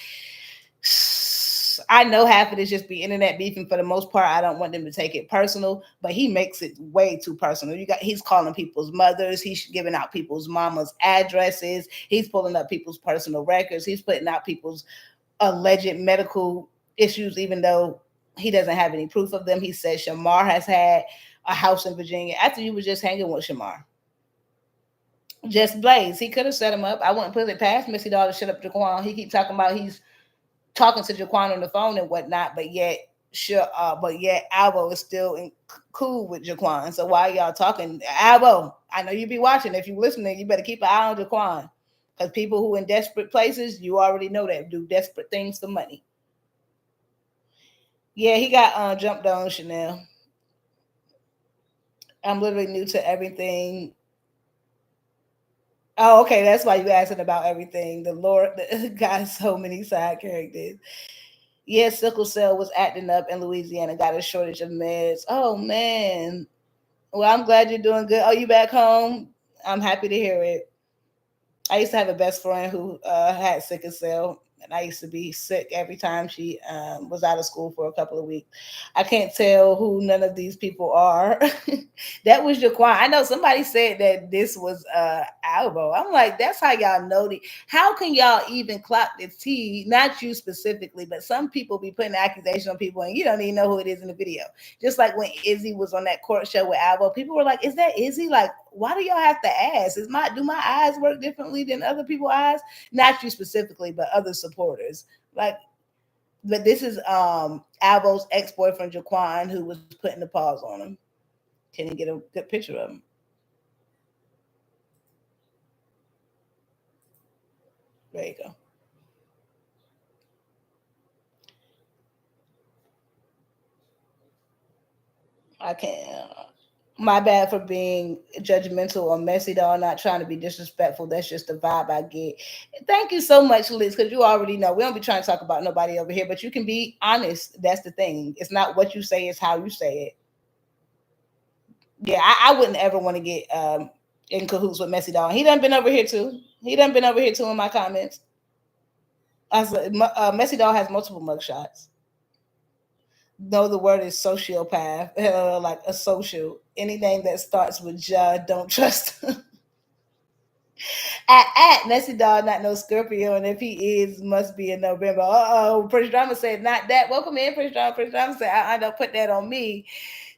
I know half of this just be internet beefing. For the most part, I don't want them to take it personal, but he makes it way too personal. He's calling people's mothers, he's giving out people's mamas' addresses, he's pulling up people's personal records, he's putting out people's alleged medical issues, even though he doesn't have any proof of them. He says Shamar has had a house in Virginia after you was just hanging with Shamar. Just Blaze, he could have set him up. I wouldn't put it past Missy Doll to shut up Jaquan. He keep talking about he's talking to Jaquan on the phone and whatnot, but yet Alvo is still cool with Jaquan. So why y'all talking? Alvo, I know you be watching. If you listening, you better keep an eye on Jaquan, because people who in desperate places, you already know that, do desperate things for money. Yeah, he got jumped on Chanel. I'm literally new to everything. Oh, okay, that's why you asking about everything. The Lord got so many side characters. Yeah, sickle cell was acting up in Louisiana, got a shortage of meds. Oh man. Well, I'm glad you're doing good. Oh, you back home? I'm happy to hear it. I used to have a best friend who had sickle cell, and I used to be sick every time she was out of school for a couple of weeks. I can't tell who none of these people are. That was Jaquan. I know somebody said that this was Alvo. I'm like, that's how y'all know the. How can y'all even clock the T? Not you specifically, but some people be putting accusations on people, and you don't even know who it is in the video. Just like when Izzy was on that court show with Alvo, people were like, "Is that Izzy?" Like, why do y'all have to ask? Do my eyes work differently than other people's eyes? Not you specifically, but other supporters. Like, but this is Alvo's ex-boyfriend Jaquan, who was putting the pause on him. Can you get a good picture of him? There you go. I can't. My bad for being judgmental or messy, though. Not trying to be disrespectful. That's just the vibe I get. Thank you so much, Liz, because you already know we don't be trying to talk about nobody over here, but you can be honest. That's the thing. It's not what you say, it's how you say it. Yeah, I wouldn't ever want to get in cahoots with Messy Dog. He done been over here too. In my comments. Messy Dog has multiple mugshots. No, the word is sociopath, like a social. Any name that starts with "ja," don't trust. at Messy Dog, not no Scorpio, and if he is, must be in November. Prince Drama said not that. Welcome in, Prince Drama. Prince Drama said, I don't put that on me.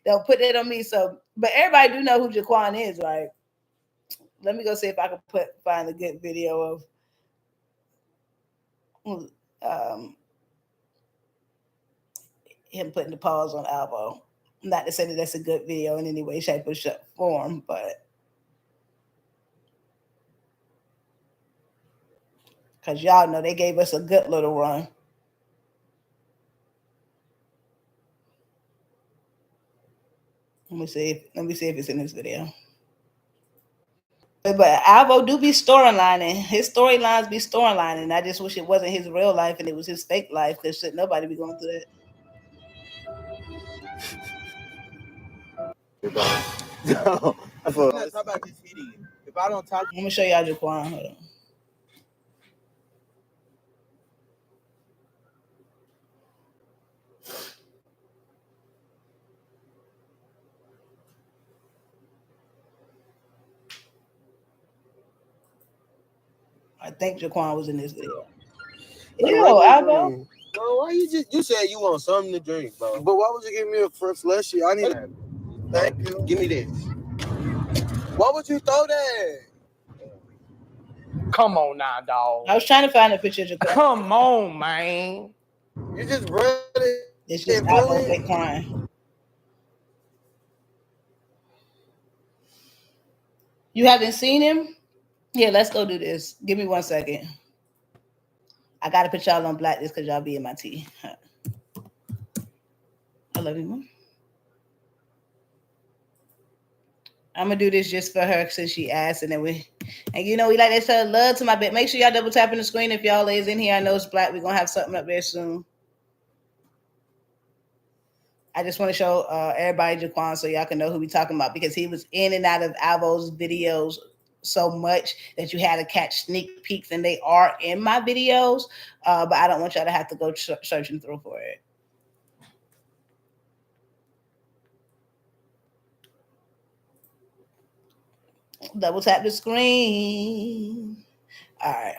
Don't put that on me. So, but everybody do know who Jaquan is, right? Let me go see if I can find a good video of him putting the pause on Alvo. Not to say that that's a good video in any way, shape, or form, but because y'all know they gave us a good little run. Let me see if it's in this video. But Alvo do be storylining. His storylines be storylining. I just wish it wasn't his real life and it was his fake life, because nobody be going through that. No, talk about this idiot. If I don't talk, Let me show y'all Jaquan. Hold on. I think Jaquan was in this video. Ew, Alvo. Bro, why you said you want something to drink, bro? But why would you give me a fleshy? I need that. Thank you. Give me this. Why would you throw that? Come on now, dog. I was trying to find a picture of Jaquan. Come on, man. You just read it. It's just Alvo fake crying. You haven't seen him? Yeah, let's go do this. Give me 1 second. I gotta put y'all on blacklist because y'all be in my tea. I love you, Mom. I'm gonna do this just for her since she asked, and then we like that show love to my bed. Make sure y'all double tapping the screen if y'all is in here. I know it's black. We're gonna have something up there soon. I just want to show everybody Jaquan so y'all can know who we talking about because he was in and out of Alvo's videos so much that you had to catch sneak peeks, and they are in my videos, but I don't want y'all to have to go searching through for it. Double tap the screen. All right.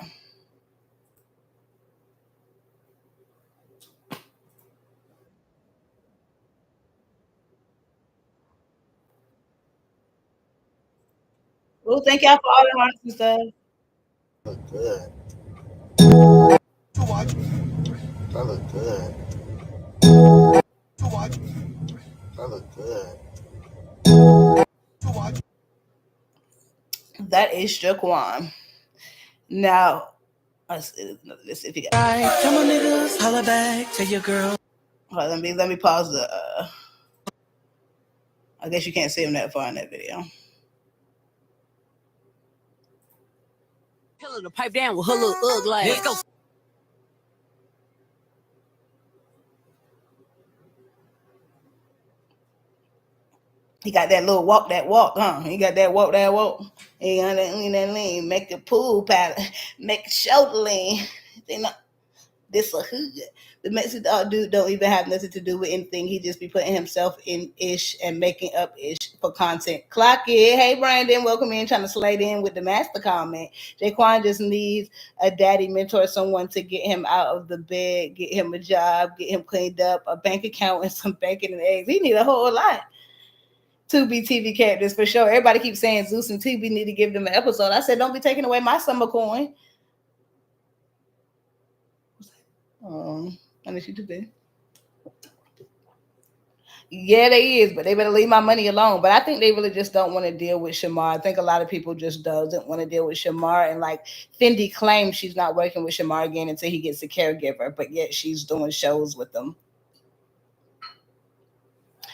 Well, thank y'all for all the hearts and stuff. Look good. That look good. That look good. That is Jaquan. Now, let's see if you got. Right, come on, niggas, holla back to your girl. Hold on, let me pause the. I guess you can't see him that far in that video. Tell her to pipe down with her little ugly ass. Let's go. He got that little walk, huh? He got that walk. He got that lean, make the pool paddle, make the shoulder lean. This a hood. The Mexican dude don't even have nothing to do with anything. He just be putting himself in ish and making up ish for content. Clock it. Hey, Brandon, welcome in. Trying to slide in with the master comment. Jaquan just needs a daddy mentor, someone to get him out of the bed, get him a job, get him cleaned up, a bank account, and some bacon and eggs. He need a whole lot. 2B TV characters for sure. Everybody keeps saying Zeus and 2B need to give them an episode. I said, don't be taking away my summer coin. I miss you too, babe. Yeah, they is, but they better leave my money alone. But I think they really just don't want to deal with Shamar. I think a lot of people just doesn't want to deal with Shamar. And like Fendi claims she's not working with Shamar again until he gets a caregiver, but yet she's doing shows with them.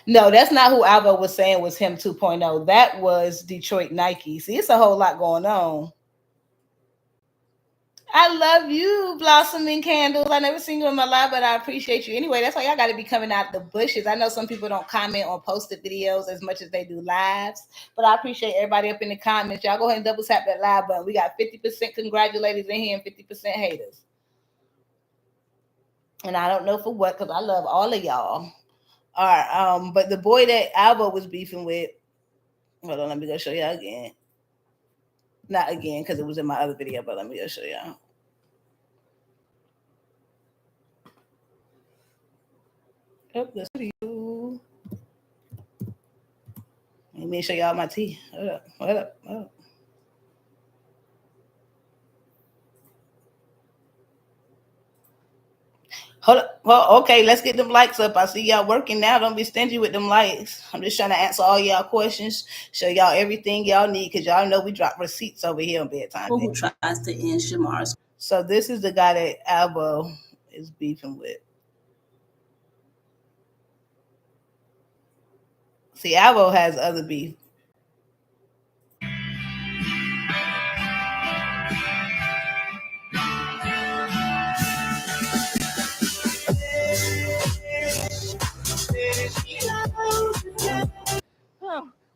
No, that's not who Alvo was saying was him 2.0. That was Detroit Nike. See, it's a whole lot going on. I love you, Blossoming Candles. I never seen you in my life, but I appreciate you. Anyway, that's why y'all got to be coming out the bushes. I know some people don't comment on posted videos as much as they do lives, but I appreciate everybody up in the comments. Y'all go ahead and double tap that live button. We got 50% congratulators in here and 50% haters. And I don't know for what, because I love all of y'all. All right, but the boy that Alvo was beefing with, hold on, let me go show y'all again. Not again, because it was in my other video, but let me go show y'all. Oh, this video. Let me show y'all my tea. Hold up. Hold up. Well, okay, let's get them likes up. I see y'all working now. Don't be stingy with them likes. I'm just trying to answer all y'all questions, show y'all everything y'all need, because y'all know we drop receipts over here on Bedtime. Who tries to end Shamar's. So this is the guy that Alvo is beefing with. See, Alvo has other beef.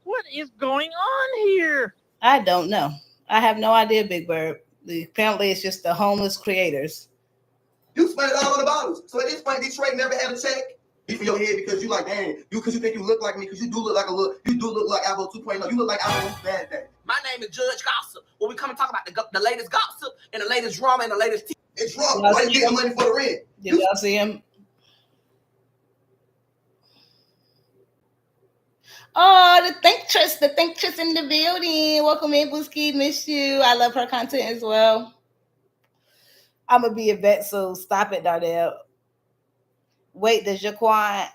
What is going on here? I don't know. I have no idea, Big Bird. Apparently, it's just the homeless creators. You spent it all on the bottles. So at this point, Detroit never had a check. Beef in your head because you like, dang, because you think you look like me, because you do look like Alvo 2.0. You look like Alvo bad day. My name is Judge Gossip. Where we come and talk about the latest gossip and the latest drama and the latest tea. It's wrong. Why you getting money for the rent? Did y'all see him? Oh, the Thinktris in the building. Welcome in, Booski. Miss you. I love her content as well. I'm gonna be a vet, so stop it, Dardell. Wait, the Jaquan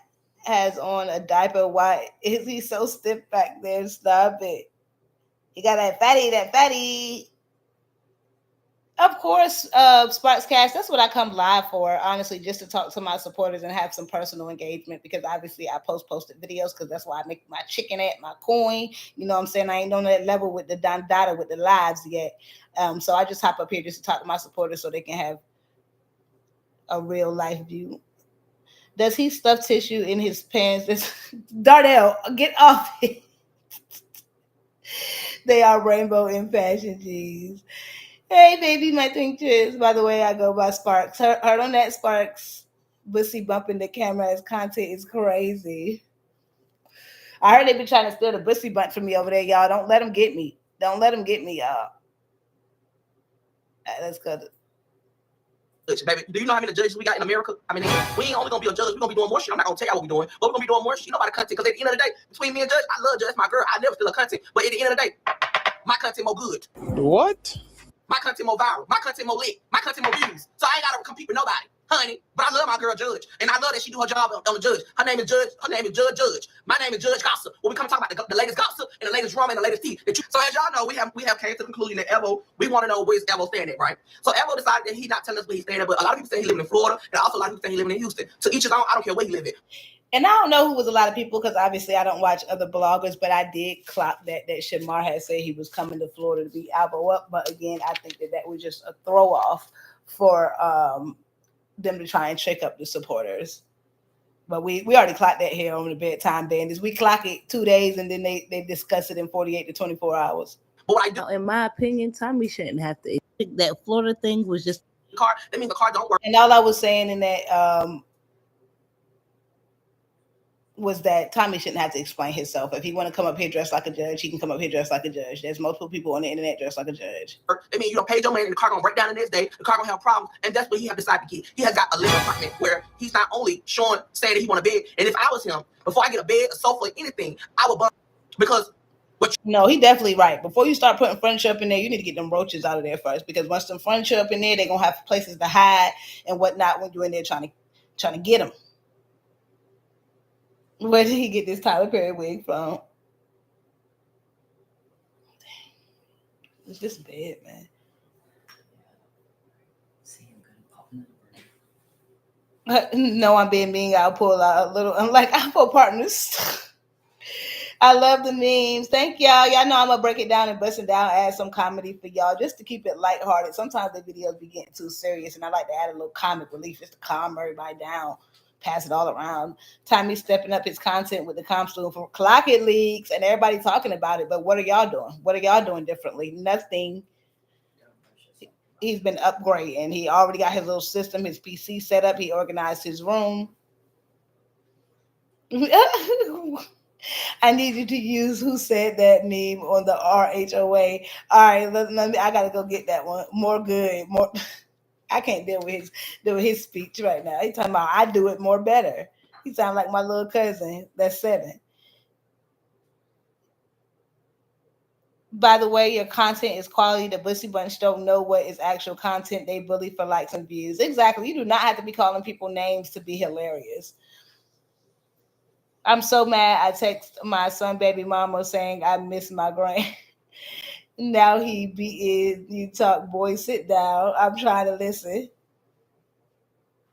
has on a diaper. Why is he so stiff back there? Stop it. He got that fatty. Of course, Sparks Cash, that's what I come live for, honestly, just to talk to my supporters and have some personal engagement because obviously I posted videos because that's why I make my chicken at my coin. You know what I'm saying? I ain't on that level with the Don Dada with the lives yet. So I just hop up here just to talk to my supporters so they can have a real life view. Does he stuff tissue in his pants? Darnell, get off it. They are rainbow in fashion jeans. Hey, baby, my twin twins. By the way, I go by Sparks. Heard on that, Sparks. Bussy bumping the camera as content is crazy. I heard they been trying to steal the Bussy bunch from me over there, y'all. Don't let them get me. Don't let them get me, y'all. Right, let's go. Baby, do you know how many judges we got in America? I mean, we ain't only gonna be a judge, we're gonna be doing more shit. I'm not gonna tell y'all what we're doing, but we're gonna be doing more shit. You know about the content, because at the end of the day, between me and Judge, I love Judge, my girl, I never steal her content. But at the end of the day, my content more good. What? My content more viral. My content more lit. My content more views. So I ain't gotta compete with nobody, honey. But I love my girl Judge, and I love that she do her job on the Judge. Her name is Judge. Her name is Judge. My name is Judge Gossip. Well, we come talk about the latest gossip and the latest drama and the latest tea. So as y'all know, we have came to the conclusion that Alvo, we want to know where's Alvo staying at, right? So Alvo decided that he's not telling us where he's staying at, but a lot of people say he's living in Florida, and also a lot of people say he's living in Houston. So each his own. I don't care where he live at. And I don't know who was a lot of people because obviously I don't watch other bloggers, but I did clock that Shamar had said he was coming to Florida to beat Alvo up. But again, I think that was just a throw off for them to try and shake up the supporters. But we already clocked that here on the bedtime bandits. We clock it 2 days and then they discuss it in 48 to 24 hours. Now, in my opinion, Tommy shouldn't have to. That Florida thing was just car. That means the car don't work. And all I was saying in that was that Tommy shouldn't have to explain himself. If he want to come up here dressed like a judge, he can come up here dressed like a judge. There's multiple people on the internet dressed like a judge. I mean, you don't pay your money and the car gonna break down the next day. The car gonna have problems, and that's what he have decided to get. He has got a living apartment where he's not only saying that he want a bed. And if I was him, before I get a bed, a sofa, anything, I would bump because. No, he definitely right. Before you start putting furniture up in there, you need to get them roaches out of there first, because once them furniture up in there, they're gonna have places to hide and whatnot when you're in there trying to get them. Where did he get this Tyler Perry wig from? It's just bad, man. No, I'm being mean. I'll pull out a little. I'm like, Alvo partners. I love the memes. Thank y'all. Y'all know I'm gonna break it down and bust it down, add some comedy for y'all just to keep it lighthearted. Sometimes the videos be getting too serious, and I like to add a little comic relief just to calm everybody down, pass it all around. Tommy stepping up his content with the costume for Clock It Leaks, and everybody talking about it. But what are y'all doing? What are y'all doing differently? Nothing. He's been upgrading. He already got his little system, his PC set up. He organized his room. I need you to use "Who Said That" meme on the RHOA. All right, let me. I gotta go get that one. More good. More. I can't deal with his speech right now. He's talking about I do it more better. He sounds like my little cousin that's 7. By the way, your content is quality. The Bussy Bunch don't know what is actual content. They bully for likes and views. Exactly. You do not have to be calling people names to be hilarious. I'm so mad. I text my son baby mama saying I miss my grand. Now he beating you talk, boy, sit down. I'm trying to listen.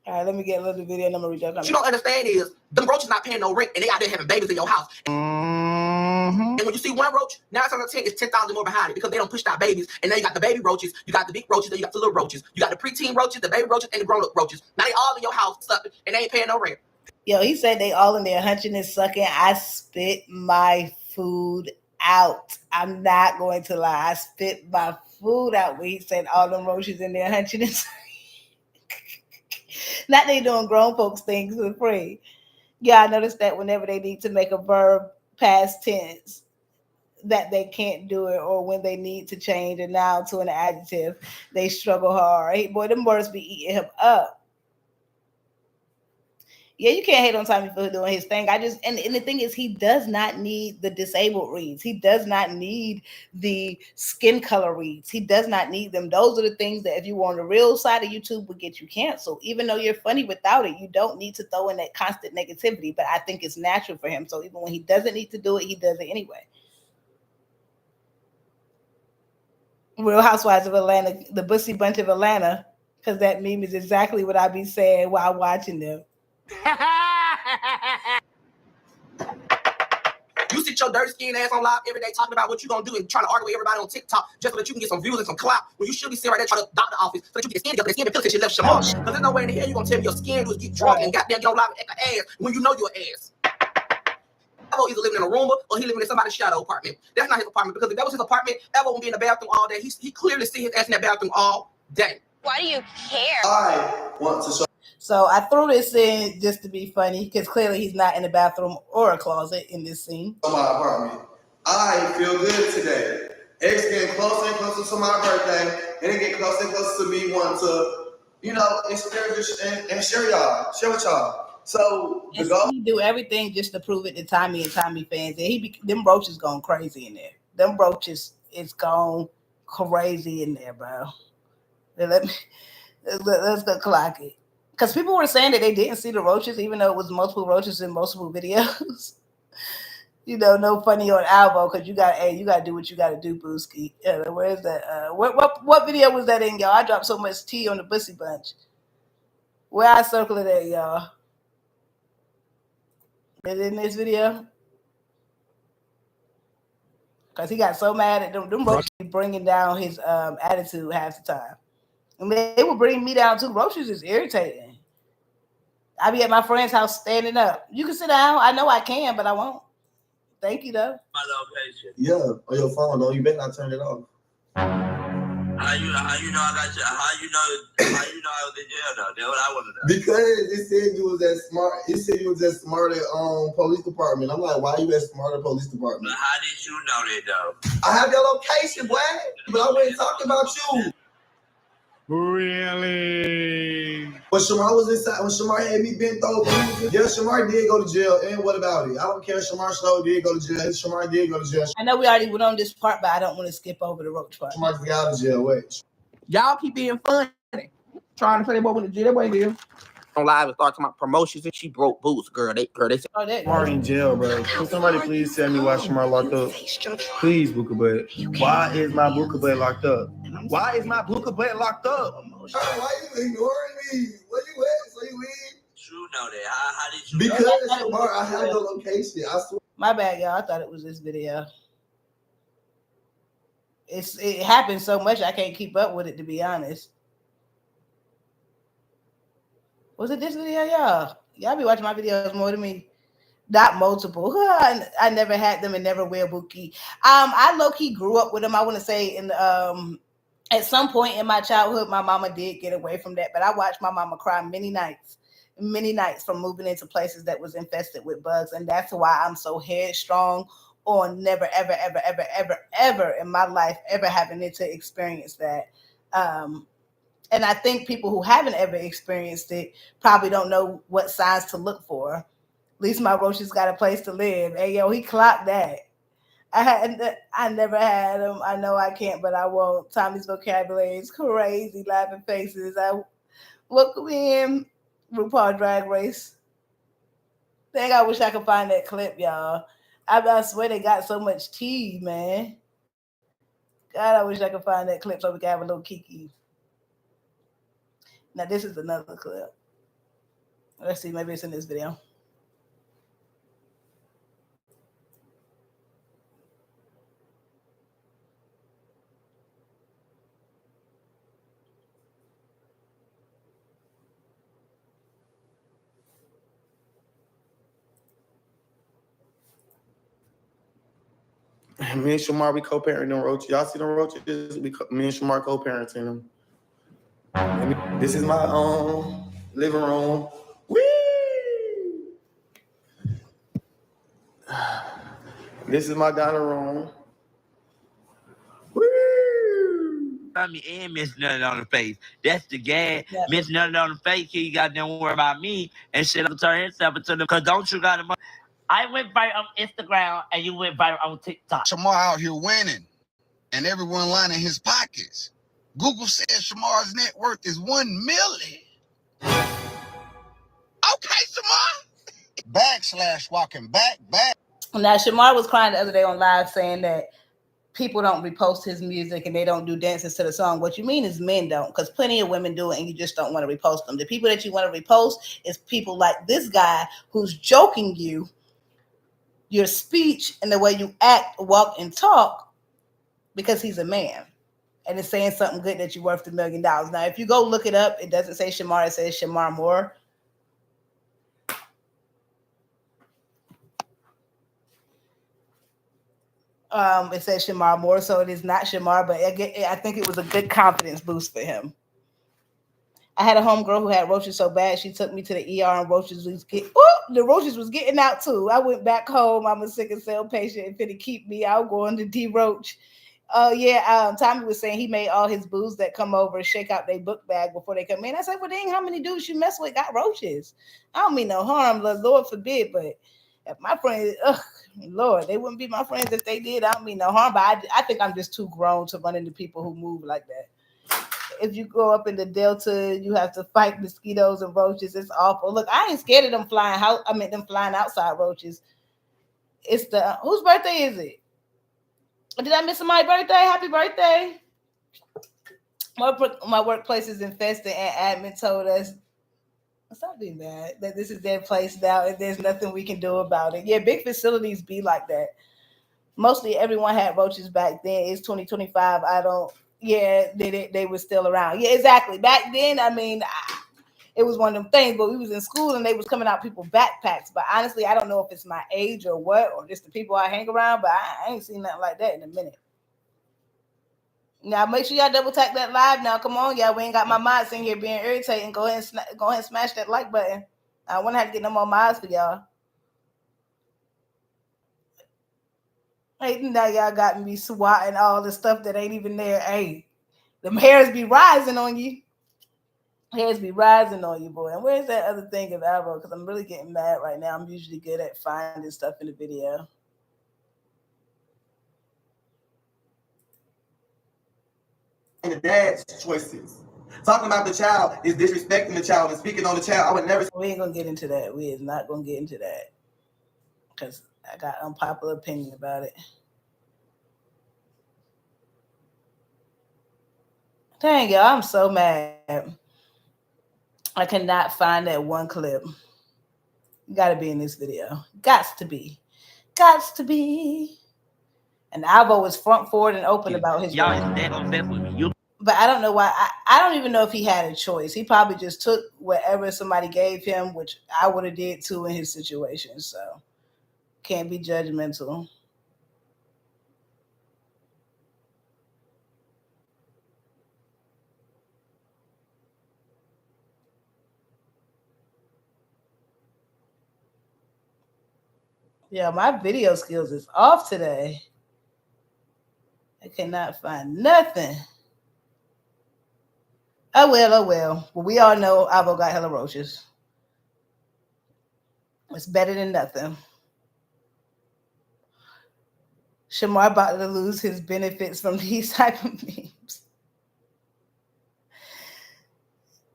All right, let me get a little video and I'm gonna read that. What you don't understand is them roaches not paying no rent and they out there having babies in your house. And when you see one roach, 9 times out of 10, it's 10,000 more behind it because they don't push out babies. And then you got the baby roaches, you got the big roaches, then you got the little roaches. You got the preteen roaches, the baby roaches, and the grown-up roaches. Now they all in your house sucking and they ain't paying no rent. Yo, he said they all in there hunching and sucking. I spit my food out. I'm not going to lie. I spit my food out when he said all them roaches in there hunching and sucking. Not they doing grown folks things for free. Yeah, I noticed that whenever they need to make a verb past tense, that they can't do it, or when they need to change a noun to an adjective, they struggle hard. Hey, boy, them words be eating him up. Yeah, you can't hate on Tommy for doing his thing. And the thing is, he does not need the disabled reads. He does not need the skin color reads. He does not need them. Those are the things that if you were on the real side of YouTube would get you canceled. Even though you're funny without it, you don't need to throw in that constant negativity. But I think it's natural for him. So even when he doesn't need to do it, he does it anyway. Real Housewives of Atlanta, the Bussy Bunch of Atlanta, because that meme is exactly what I be saying while watching them. You sit your dirty skin ass on live every day talking about what you gonna do and trying to argue with everybody on TikTok just so that you can get some views and some clout when you should be sitting right there trying to doctor office so that you can get skin together. The skin been since you left Shamar. Because there's no way in the hell you gonna tell me your skin was get drunk and goddamn get on live and act an ass when you know you're an ass. Alvo either living in a room or he living in somebody's shadow apartment. That's not his apartment, because if that was his apartment, Alvo won't be in the bathroom all day. He clearly see his ass in that bathroom all day. Why do you care? I want to show. So I threw this in just to be funny, because clearly he's not in the bathroom or a closet in this scene. My apartment. I feel good today. It's getting closer and closer to my birthday, and it getting closer and closer to me wanting to, experience and share with y'all. So the goal. He do everything just to prove it to Tommy and Tommy fans. And them roaches going crazy in there. Them roaches is going crazy in there, bro. Let's go clock it. Because people were saying that they didn't see the roaches, even though it was multiple roaches in multiple videos. No funny on Alvo, because you got to do what you got to do, Booski. Where's that? What video was that in, y'all? I dropped so much tea on the Bussy Bunch. Where I circle it at, y'all? Is it in this video? Because he got so mad at them roaches bringing down his attitude half the time. I mean, they will bring me down too. Roaches is irritating. I be at my friend's house standing up. You can sit down. I know I can, but I won't. Thank you, though. My location. Yeah, on your phone, though. You better not turn it off. How you know I got you? How you know I was in jail though? That's what I want to know. Because it said you was that smart. It said you was that smart at police department. I'm like, why you at smart at police department? But how did you know that though? I have your location, boy. But I wasn't talking about you. Really? When Shamar was inside, when Shamar had me bent over, yeah, Shamar did go to jail. And what about it? I don't care. Shamar Snow did go to jail. Shamar did go to jail. I know we already went on this part, but I don't want to skip over the roach part. Shamar just got out of jail. Wait. Y'all keep being funny. Trying to say that boy went to jail. That boy did. On live and start talking about promotions and she broke boots, girl. They said, Shamar in jail, bro. Can somebody please tell me why Shamar locked up? Please, Booker Butt. Why is my Booker Butt locked up? Why is my Booker Butt locked up? Why you ignoring me? Where you at? So you leave? You know that. How did you because know? Shamar, I have the location. I swear. My bad, y'all. I thought it was this video. It happens so much I can't keep up with it, to be honest. Was it this video, y'all? Y'all be watching my videos more than me. Not multiple. I never had them and never will, Bookie. I low-key grew up with them. I want to say at some point in my childhood, my mama did get away from that, but I watched my mama cry many nights from moving into places that was infested with bugs, and that's why I'm so headstrong on never, ever, ever, ever, ever, ever in my life ever having it to experience that. And I think people who haven't ever experienced it probably don't know what signs to look for. At least my roaches got a place to live. Hey, yo, he clocked that. I never had them. I know I can't, but I won't. Tommy's vocabulary is crazy. Laughing faces. Welcome in RuPaul Drag Race. Dang, I wish I could find that clip, y'all. I swear they got so much tea, man. God, I wish I could find that clip so we could have a little kiki. Now, this is another clip. Let's see. Maybe it's in this video. Me and Shamar, we co-parenting them roaches. Y'all see them roaches? Me and Shamar co-parenting them. This is my living room. Whee! This is my dining room. Me and Miss Nothing on the face. That's the gas. Yeah. Miss Nothing on the face. Here you got them worry about me and shit. I'm turning himself into them. Cause don't you got him? I went viral on Instagram and you went viral on TikTok. Shamar out here winning, and everyone lining his pockets. Google says Shamar's net worth is $1 million. Okay, Shamar. / walking back. Now, Shamar was crying the other day on live saying that people don't repost his music and they don't do dances to the song. What you mean is men don't, because plenty of women do it and you just don't want to repost them. The people that you want to repost is people like this guy who's joking you, your speech and the way you act, walk, and talk because he's a man. And it's saying something good that you're worth $1 million. Now, if you go look it up, it doesn't say Shamar, it says Shamar Moore. It says Shamar Moore, so it is not Shamar, but I think it was a good confidence boost for him. I had a homegirl who had roaches so bad she took me to the ER and the roaches was getting out too. I went back home. I'm a sickle cell patient. If it'd keep me, I'll go on to de-roach. Tommy was saying he made all his booze that come over shake out their book bag before they come in. I said, well, dang, how many dudes you mess with got roaches? I don't mean no harm, Lord forbid, but if my friends, Lord, they wouldn't be my friends if they did. I don't mean no harm, but I think I'm just too grown to run into people who move like that. If you go up in the Delta, you have to fight mosquitoes and roaches. It's awful. Look, I ain't scared of them flying them flying outside roaches. It's whose birthday is it? Did I miss somebody's birthday? Happy birthday. My workplace is infested and admin told us, stop being bad, that this is their place now and there's nothing we can do about it. Yeah, big facilities be like that. Mostly everyone had roaches back then. It's 2025. They were still around. Yeah, exactly. Back then, I mean, it was one of them things, but we was in school and they was coming out people backpacks. But honestly, I don't know if it's my age or what, or just the people I hang around, but I ain't seen nothing like that in a minute. Now, make sure y'all double tap that live now. Come on, y'all. We ain't got my mods in here being irritating. Go ahead and smash that like button. I want to have to get no more mods for y'all. Hey, now y'all got me swatting all the stuff that ain't even there. Hey, them hairs be rising on you. Hairs be rising on you, boy. And where's that other thing of Alvo? Because I'm really getting mad right now. I'm usually good at finding stuff in the video. And the dad's choices. Talking about the child is disrespecting the child and speaking on the child. I would never. We ain't gonna get into that. We is not gonna get into that because I got unpopular opinion about it. Dang, y'all, I'm so mad. I cannot find that one clip. Gotta be in this video. Gots to be. And Alvo was front forward and open about his. Y'all is that obsessed with me. But I don't know why. I don't even know if he had a choice. He probably just took whatever somebody gave him, which I would have did too in his situation. So can't be judgmental. Yeah, my video skills is off today. I cannot find nothing. Oh well. Well, we all know Alvo got hella roaches. It's better than nothing. Shamar about to lose his benefits from these type of memes.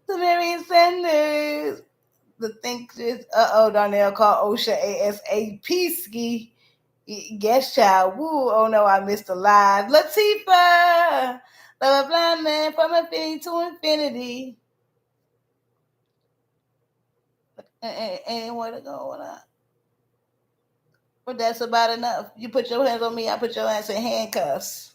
The Marion Sanders. The thinkers. Darnell called OSHA ASAP ski. Guest child. Woo. Oh no, I missed a live. Latifah. Love a blind man from infinity to infinity. Ain't where to go with that. But that's about enough. You put your hands on me, I put your hands in handcuffs.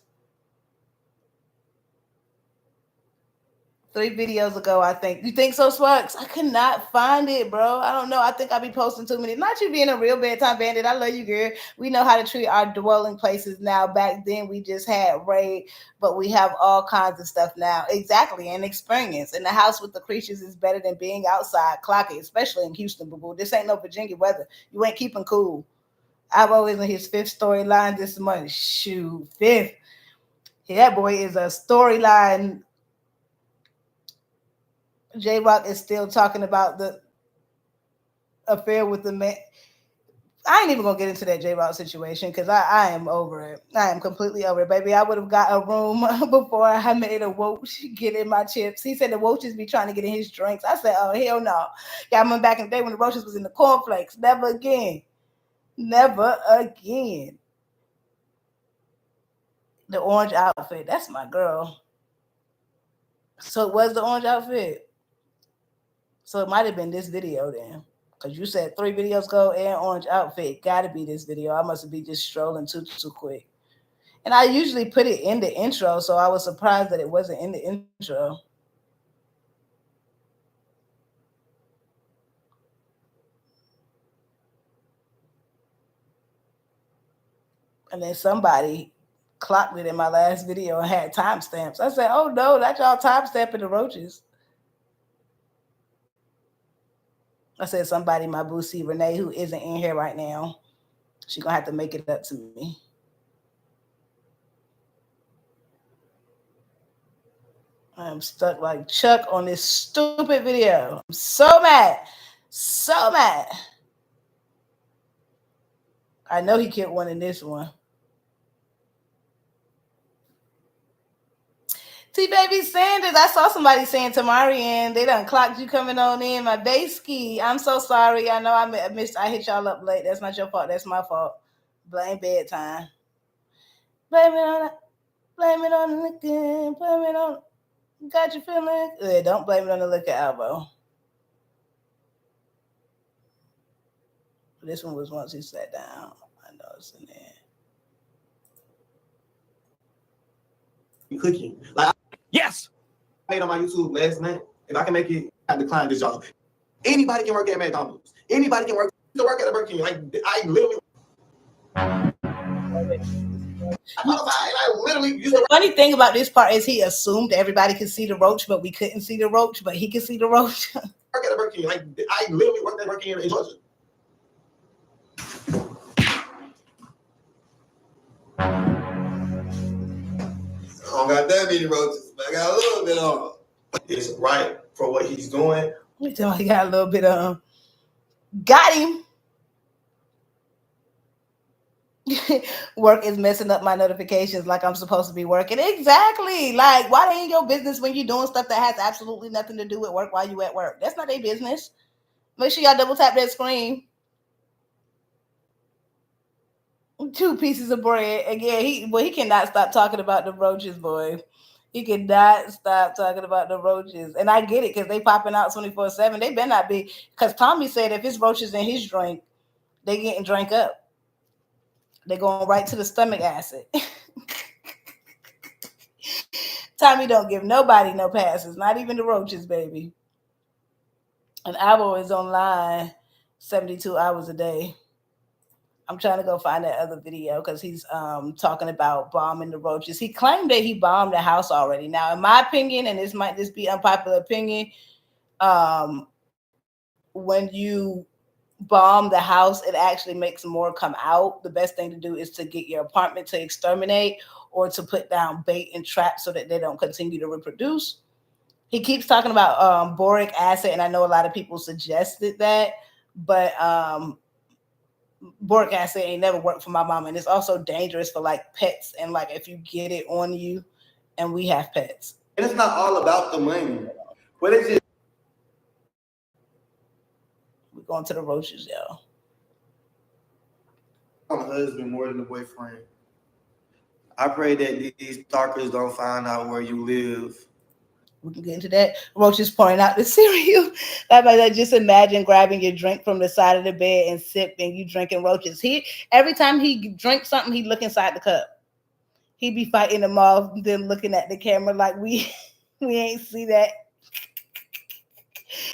3 videos ago, I think. You think so, Sparks? I could not find it, bro. I don't know. I think I be posting too many. Not you being a real bedtime bandit. I love you, girl. We know how to treat our dwelling places now. Back then, we just had raid, but we have all kinds of stuff now. Exactly, and experience. In the house with the creatures is better than being outside. Clock it, especially in Houston, boo-boo. This ain't no Virginia weather. You ain't keeping cool. I've always in his 5th storyline this month. Shoot, 5th. Yeah, that boy is a storyline. J-Rock is still talking about the affair with the man. I ain't even gonna get into that J-Rock situation because I am over it. I am completely over it, baby. I would have got a room before I made a Woach get in my chips. He said the Woaches be trying to get in his drinks. I said, oh, hell no. Yeah, I remember back in the day when the Roaches was in the cornflakes. Never again. Never again. The orange outfit. That's my girl. So it was the orange outfit. So it might have been this video then. Because you said 3 videos ago and orange outfit. Gotta be this video. I must be just strolling too quick. And I usually put it in the intro, so I was surprised that it wasn't in the intro. And then somebody clocked it in my last video and had timestamps. I said, oh no, that's y'all timestamping the roaches. I said somebody, my boosie Renee, who isn't in here right now, she's gonna have to make it up to me. I'm stuck like Chuck on this stupid video. I'm so mad. So mad. I know he killed one in this one. T-Baby Sanders, I saw somebody saying Tamarian, they done clocked you coming on in, my day ski. I'm so sorry. I know I missed. I hit y'all up late. That's not your fault. That's my fault. Blame bedtime. Blame it on it. Blame it on the liquor. Blame it on. Got you feeling? Yeah, don't blame it on the liquor, Alvo. This one was once he sat down. I know it's in there. Cooking. Like, yes, I made on my YouTube last night. If I can make it, I decline this job. Anybody can work at McDonald's. Anybody can work at a Burger King. Like, I literally. The funny thing about this part is he assumed everybody could see the roach, but we couldn't see the roach, but he could see the roach. Work at a Burger King. Like, I literally worked at Burger King in Georgia. I don't got that many roaches, but I got a little bit on him. It's right for what he's doing. We tell he got a little bit of got him. Work is messing up my notifications like I'm supposed to be working. Exactly. Like, why they ain't your business when you're doing stuff that has absolutely nothing to do with work while you at work? That's not their business. Make sure y'all double tap that screen. 2 pieces of bread. Again, he cannot stop talking about the roaches, boy. He cannot stop talking about the roaches. And I get it because they popping out 24/7. They better not be. Because Tommy said if it's roaches in his drink, they getting drank up. They going right to the stomach acid. Tommy don't give nobody no passes, not even the roaches, baby. And Alvo is online 72 hours a day. I'm trying to go find that other video because he's talking about bombing the roaches. He claimed that he bombed the house already. Now, in my opinion, and this might just be unpopular opinion, when you bomb the house, it actually makes more come out. The best thing to do is to get your apartment to exterminate or to put down bait and traps so that they don't continue to reproduce. He keeps talking about boric acid, and I know a lot of people suggested that, but boric acid ain't never worked for my mom, and it's also dangerous for like pets and like if you get it on you, and we have pets. And it's not all about the money, but it's just we're going to the roaches, y'all. I'm a husband more than a boyfriend. I pray that these stalkers don't find out where you live. We can get into that. Roaches pouring out the cereal. Like, just imagine grabbing your drink from the side of the bed and sipping. You drinking roaches. Every time he drinks something, he look inside the cup. He be fighting them off, then looking at the camera like we ain't see that.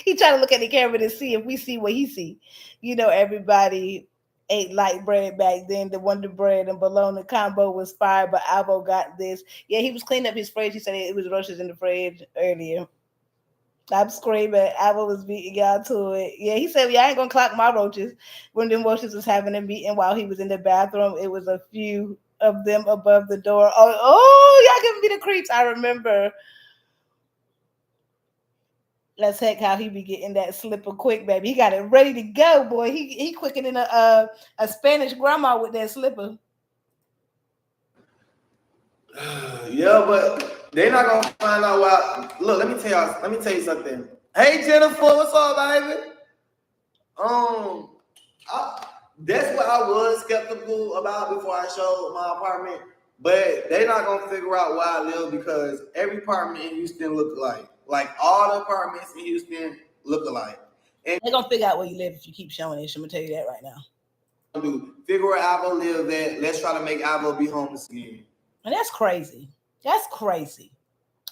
He try to look at the camera to see if we see what he see. You know, everybody ate light bread back then. The Wonder Bread and bologna combo was fire, but Alvo got this. Yeah, he was cleaning up his fridge. He said it was roaches in the fridge earlier. I'm screaming. Alvo was beating y'all to it. Yeah, he said, yeah, I ain't gonna clock my roaches. When them roaches was having a meeting while he was in the bathroom, it was a few of them above the door. Oh, y'all giving me the creeps. I remember. Let's heck how he be getting that slipper quick, baby. He got it ready to go, boy. He quicker than a Spanish grandma with that slipper. Yeah, but they're not gonna find out why. Look, let me tell you something. Hey Jennifer, what's up, baby? That's what I was skeptical about before I showed my apartment. But they not gonna figure out where I live because every apartment in Houston look alike. Like all the apartments in Houston look alike. And they're gonna figure out where you live if you keep showing this. I'm gonna tell you that right now. Figure where Alvo lives at. Let's try to make Alvo be homeless again. And that's crazy. That's crazy.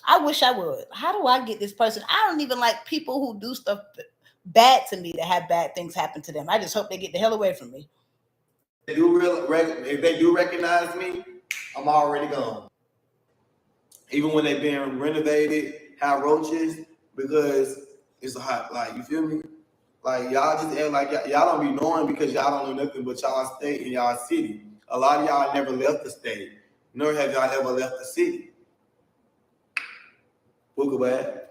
I wish I would. How do I get this person? I don't even like people who do stuff bad to me that have bad things happen to them. I just hope they get the hell away from me. If they do recognize me, I'm already gone. Even when they being renovated, have roaches, because it's hot. Like, you feel me? Like, y'all just act like y'all don't be knowing because y'all don't know nothing but y'all state and y'all city. A lot of y'all never left the state, nor have y'all ever left the city. Book bad.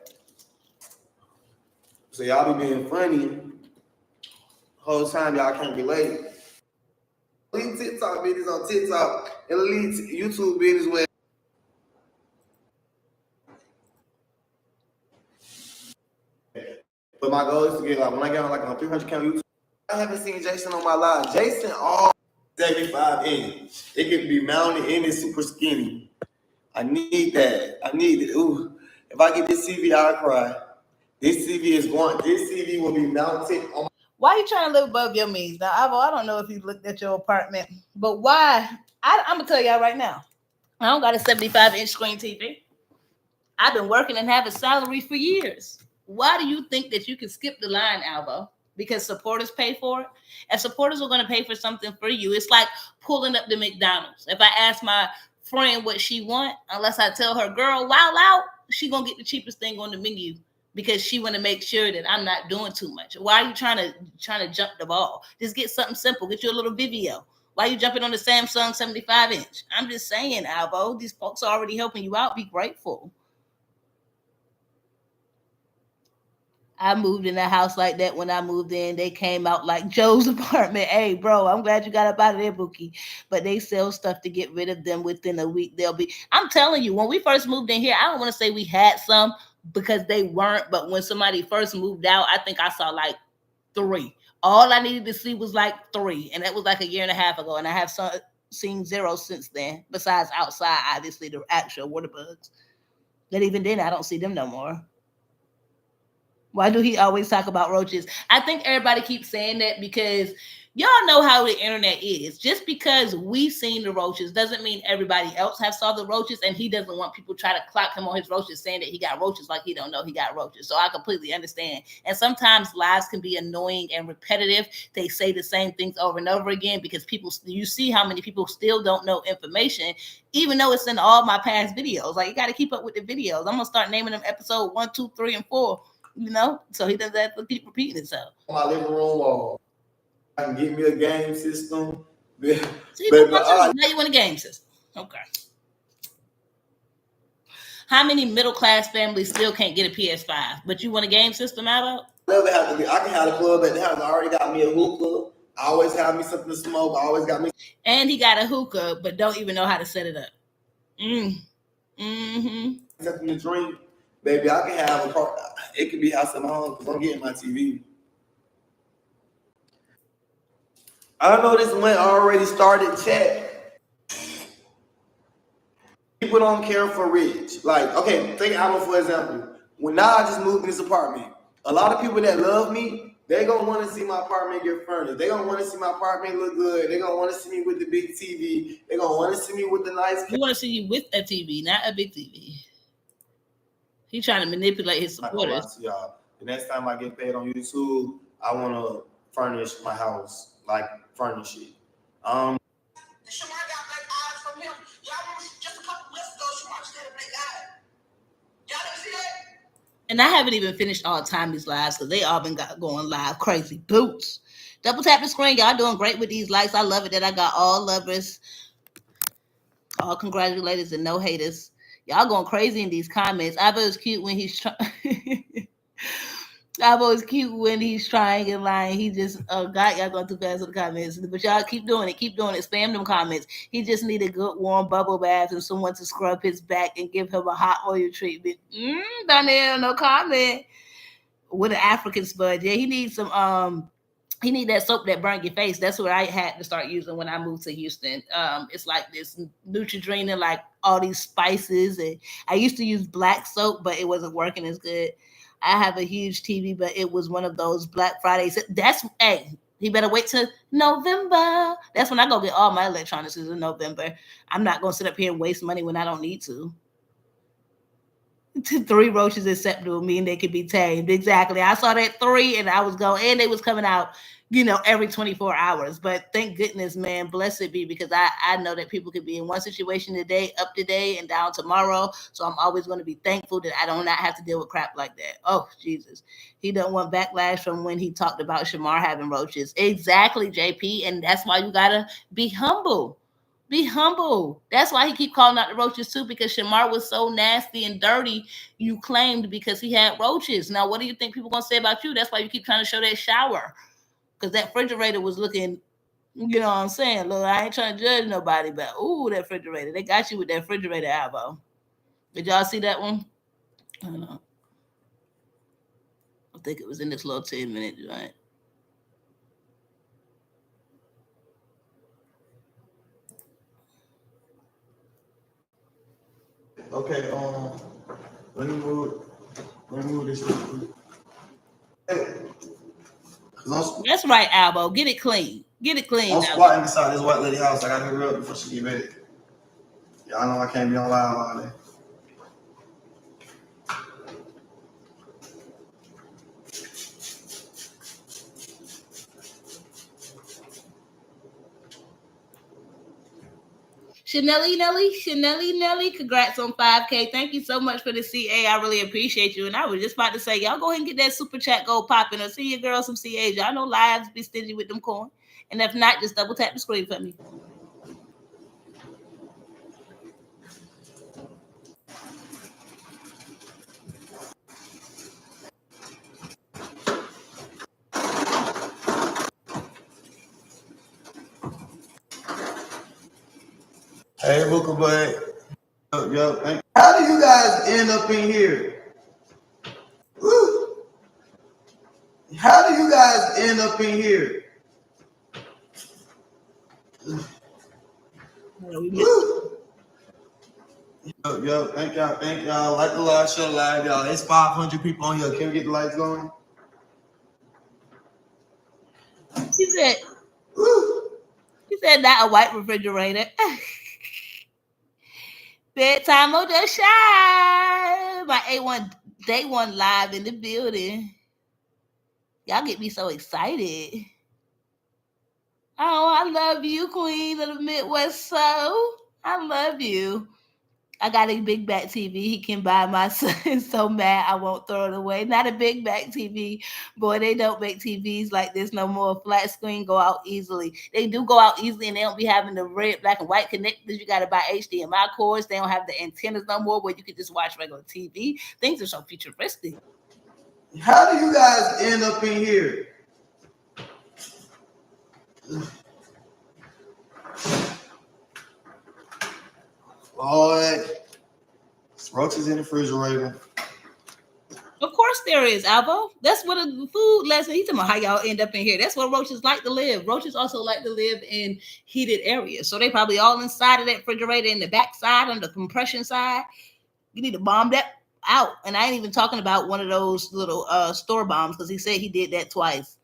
So y'all be being funny whole time y'all can't relate. Leave TikTok videos on TikTok and leave YouTube videos where but my goal is to get like when I get on like on 300 count YouTube. I haven't seen Jason on my live. Jason all 75 inch. It can be mounted and it's super skinny. I need that. I need it. Ooh. If I get this TV, I'll cry. This TV will be mounted on. Why are you trying to live above your means? Now, Alvo, I don't know if you looked at your apartment, but why? I'm going to tell y'all right now. I don't got a 75-inch screen TV. I've been working and have a salary for years. Why do you think that you can skip the line, Alvo? Because supporters pay for it? If supporters are going to pay for something for you, it's like pulling up to McDonald's. If I ask my friend what she want, unless I tell her, girl, wow out, she going to get the cheapest thing on the menu because she want to make sure that I'm not doing too much. Why are you trying to jump the ball? Just get something simple. Get you a little Vivio. Why are you jumping on the Samsung 75-inch? I'm just saying, Alvo, these folks are already helping you out. Be grateful. I moved in a house like that when I moved in. They came out like Joe's apartment. Hey, bro, I'm glad you got up out of there, Bookie. But they sell stuff to get rid of them within a week. I'm telling you, when we first moved in here, I don't want to say we had some because they weren't. But when somebody first moved out, I think I saw like 3. All I needed to see was like 3. And that was like a year and a half ago. And I have seen 0 since then, besides outside, obviously, the actual water bugs. But even then, I don't see them no more. Why do he always talk about roaches? I think everybody keeps saying that because y'all know how the internet is. Just because we seen the roaches doesn't mean everybody else have saw the roaches, and he doesn't want people try to clock him on his roaches saying that he got roaches like he don't know he got roaches. So I completely understand. And sometimes lives can be annoying and repetitive. They say the same things over and over again because you see how many people still don't know information, even though it's in all my past videos. Like, you got to keep up with the videos. I'm going to start naming them episode 1, 2, 3, and 4. You know, so he doesn't have to keep repeating himself. On my living room wall, I can get me a game system. Now you want a game system. Okay. How many middle-class families still can't get a PS5, but you want a game system out of? I can have a club at the house. I already got me a hookah. I always have me something to smoke. I always got me. And he got a hookah, but don't even know how to set it up. Something to drink. Baby, I can have a car. It could be house at my home because I'm getting my TV. I know this one already started chat. People don't care for rich. Like, okay, take Alvo for example. When now I just moved in this apartment, a lot of people that love me, they gonna want to see my apartment get furnished. They gonna want to see my apartment look good. They gonna want to see me with the big TV. They gonna want to see me with the nice. We want to see you with a TV, not a big TV. He's trying to manipulate his supporters. Y'all. The next time I get paid on YouTube, I want to furnish my house, like furnish it. Shamar got black eyes from him. Y'all remember just a couple months ago, Shamar still had black eyes. Y'all didn't see that? And I haven't even finished all Tommy's lives because they all been going live crazy boots. Double tap the screen. Y'all doing great with these likes. I love it that I got all lovers, all congratulators, and no haters. Y'all going crazy in these comments. Alvo is cute when he's trying. Alvo is cute when he's trying and lying. He just, oh God, y'all going too fast with the comments. But y'all keep doing it. Keep doing it. Spam them comments. He just need a good warm bubble bath and someone to scrub his back and give him a hot oil treatment. Donnell, no comment. With an African spud. Yeah, he needs some he need that soap that burn your face. That's what I had to start using when I moved to Houston. It's like this Neutrogena, like all these spices. And I used to use black soap, but it wasn't working as good. I have a huge TV, but it was one of those Black Fridays. That's hey, he better wait till November. That's when I go get all my electronics is in November. I'm not gonna sit up here and waste money when I don't need to. 3 roaches acceptable mean they could be tamed. Exactly. I saw that 3 and I was going, and they was coming out, every 24 hours. But thank goodness, man, blessed be, because I know that people could be in one situation today, up today, and down tomorrow. So I'm always going to be thankful that I do not have to deal with crap like that. Oh, Jesus. He don't want backlash from when he talked about Shamar having roaches. Exactly, JP. And that's why you got to be humble. Be humble. That's why he keep calling out the roaches too, because Shamar was so nasty and dirty, you claimed, because he had roaches. Now, what do you think people gonna say about you? That's why you keep trying to show that shower. Because that refrigerator was looking, you know what I'm saying? Look, I ain't trying to judge nobody, but ooh, that refrigerator. They got you with that refrigerator, Alvo. Did y'all see that one? I don't know. I think it was in this little 10-minute joint. Okay, let me move this real quick. Hey. That's right, Alvo. Get it clean. Get it clean. I'm squatting beside this white lady house. I gotta hurry up before she get ready. Y'all know I can't be on live all day. Chanelly, congrats on 5K. Thank you so much for the CA. I really appreciate you. And I was just about to say, y'all go ahead and get that super chat gold popping, or see your girl some CAs. Y'all know lives be stingy with them coin. And if not, just double tap the screen for me. Hey, Booker Bud. Yo, how do you guys end up in here? Woo. How do you guys end up in here? Yo, thank y'all. Like the live, show live, y'all. It's 500 people on here. Can we get the lights going? He said not a white refrigerator. Bedtime on the shine. My A1 day 1 live in the building. Y'all get me so excited. Oh, I love you, Queen of the Midwest Soul. I love you. I got a big back TV he can buy. My son is so mad I won't throw it away. Not a big back TV. Boy, they don't make TVs like this no more. Flat screen go out easily. They do go out easily, and they don't be having the red, black, and white connectors. You got to buy HDMI cords. They don't have the antennas no more where you can just watch regular TV. Things are so futuristic. How do you guys end up in here? Lord, roaches in the refrigerator. Of course there is, Alvo. That's what a food lesson. He's talking about how y'all end up in here. That's where roaches like to live. Roaches also like to live in heated areas. So they probably all inside of that refrigerator, in the back side, on the compression side. You need to bomb that out. And I ain't even talking about one of those little store bombs, because he said he did that twice.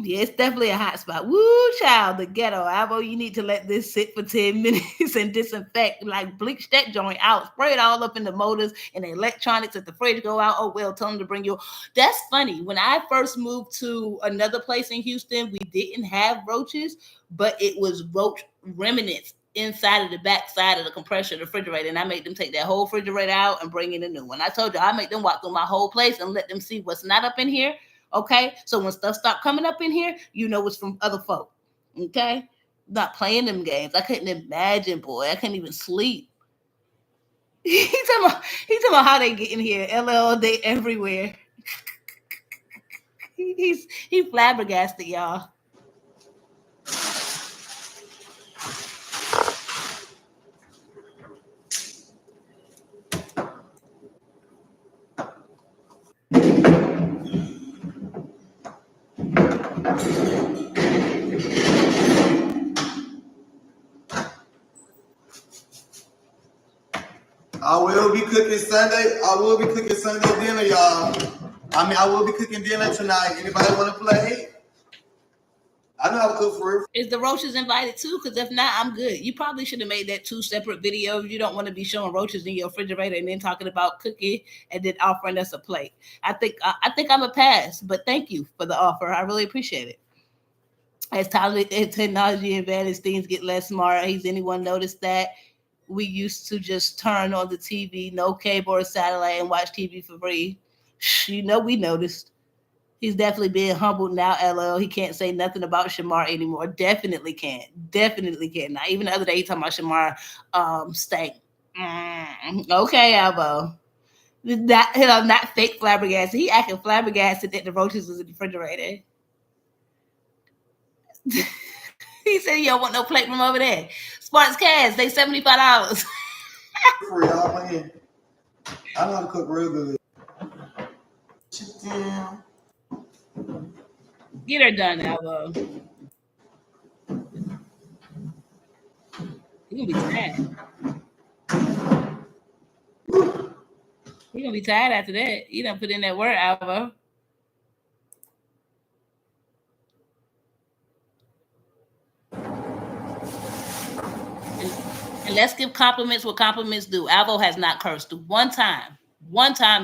Yeah, it's definitely a hot spot. Woo, child, the ghetto. Alvo, you need to let this sit for 10 minutes and disinfect, like bleach that joint out, spray it all up in the motors and the electronics. If the fridge go out, oh well, tell them to bring you. That's funny. When I first moved to another place in Houston, we didn't have roaches, but it was roach remnants inside of the back side of the compressor, the refrigerator, and I made them take that whole refrigerator out and bring in a new one. I told you I make them walk through my whole place and let them see what's not up in here. Okay, so when stuff start coming up in here, you know it's from other folk. Okay, not playing them games. I couldn't imagine, boy. I couldn't even sleep. He's talking about how they get in here. LL, they everywhere. He flabbergasted, y'all. I will be cooking Sunday. I will be cooking Sunday dinner, y'all. I mean, I will be cooking dinner tonight. Anybody want to play? I know how to cook for real. Is the roaches invited too? Because if not, I'm good. You probably should have made that 2 separate videos. You don't want to be showing roaches in your refrigerator and then talking about cooking and then offering us a plate. I think I'm a pass, but thank you for the offer. I really appreciate it. As technology advances, things get less smart. Has anyone noticed that? We used to just turn on the TV, no cable or satellite, and watch TV for free. You know, we noticed. He's definitely being humbled now, LL. He can't say nothing about Shamar anymore. Definitely can't. Definitely can't. Now, even the other day, he talking about Shamar stank. Okay, Alvo. Not fake flabbergasted. He acting flabbergasted that the roaches was in the refrigerator. He said you don't want no plate from over there. Sparks Cash, they $75. For y'all, man. I know how to cook real good. Get her done, Alvo. You're gonna be tired. You're gonna be tired after that. You done put in that work, Alvo. And let's give compliments what compliments do. Alvo has not cursed one time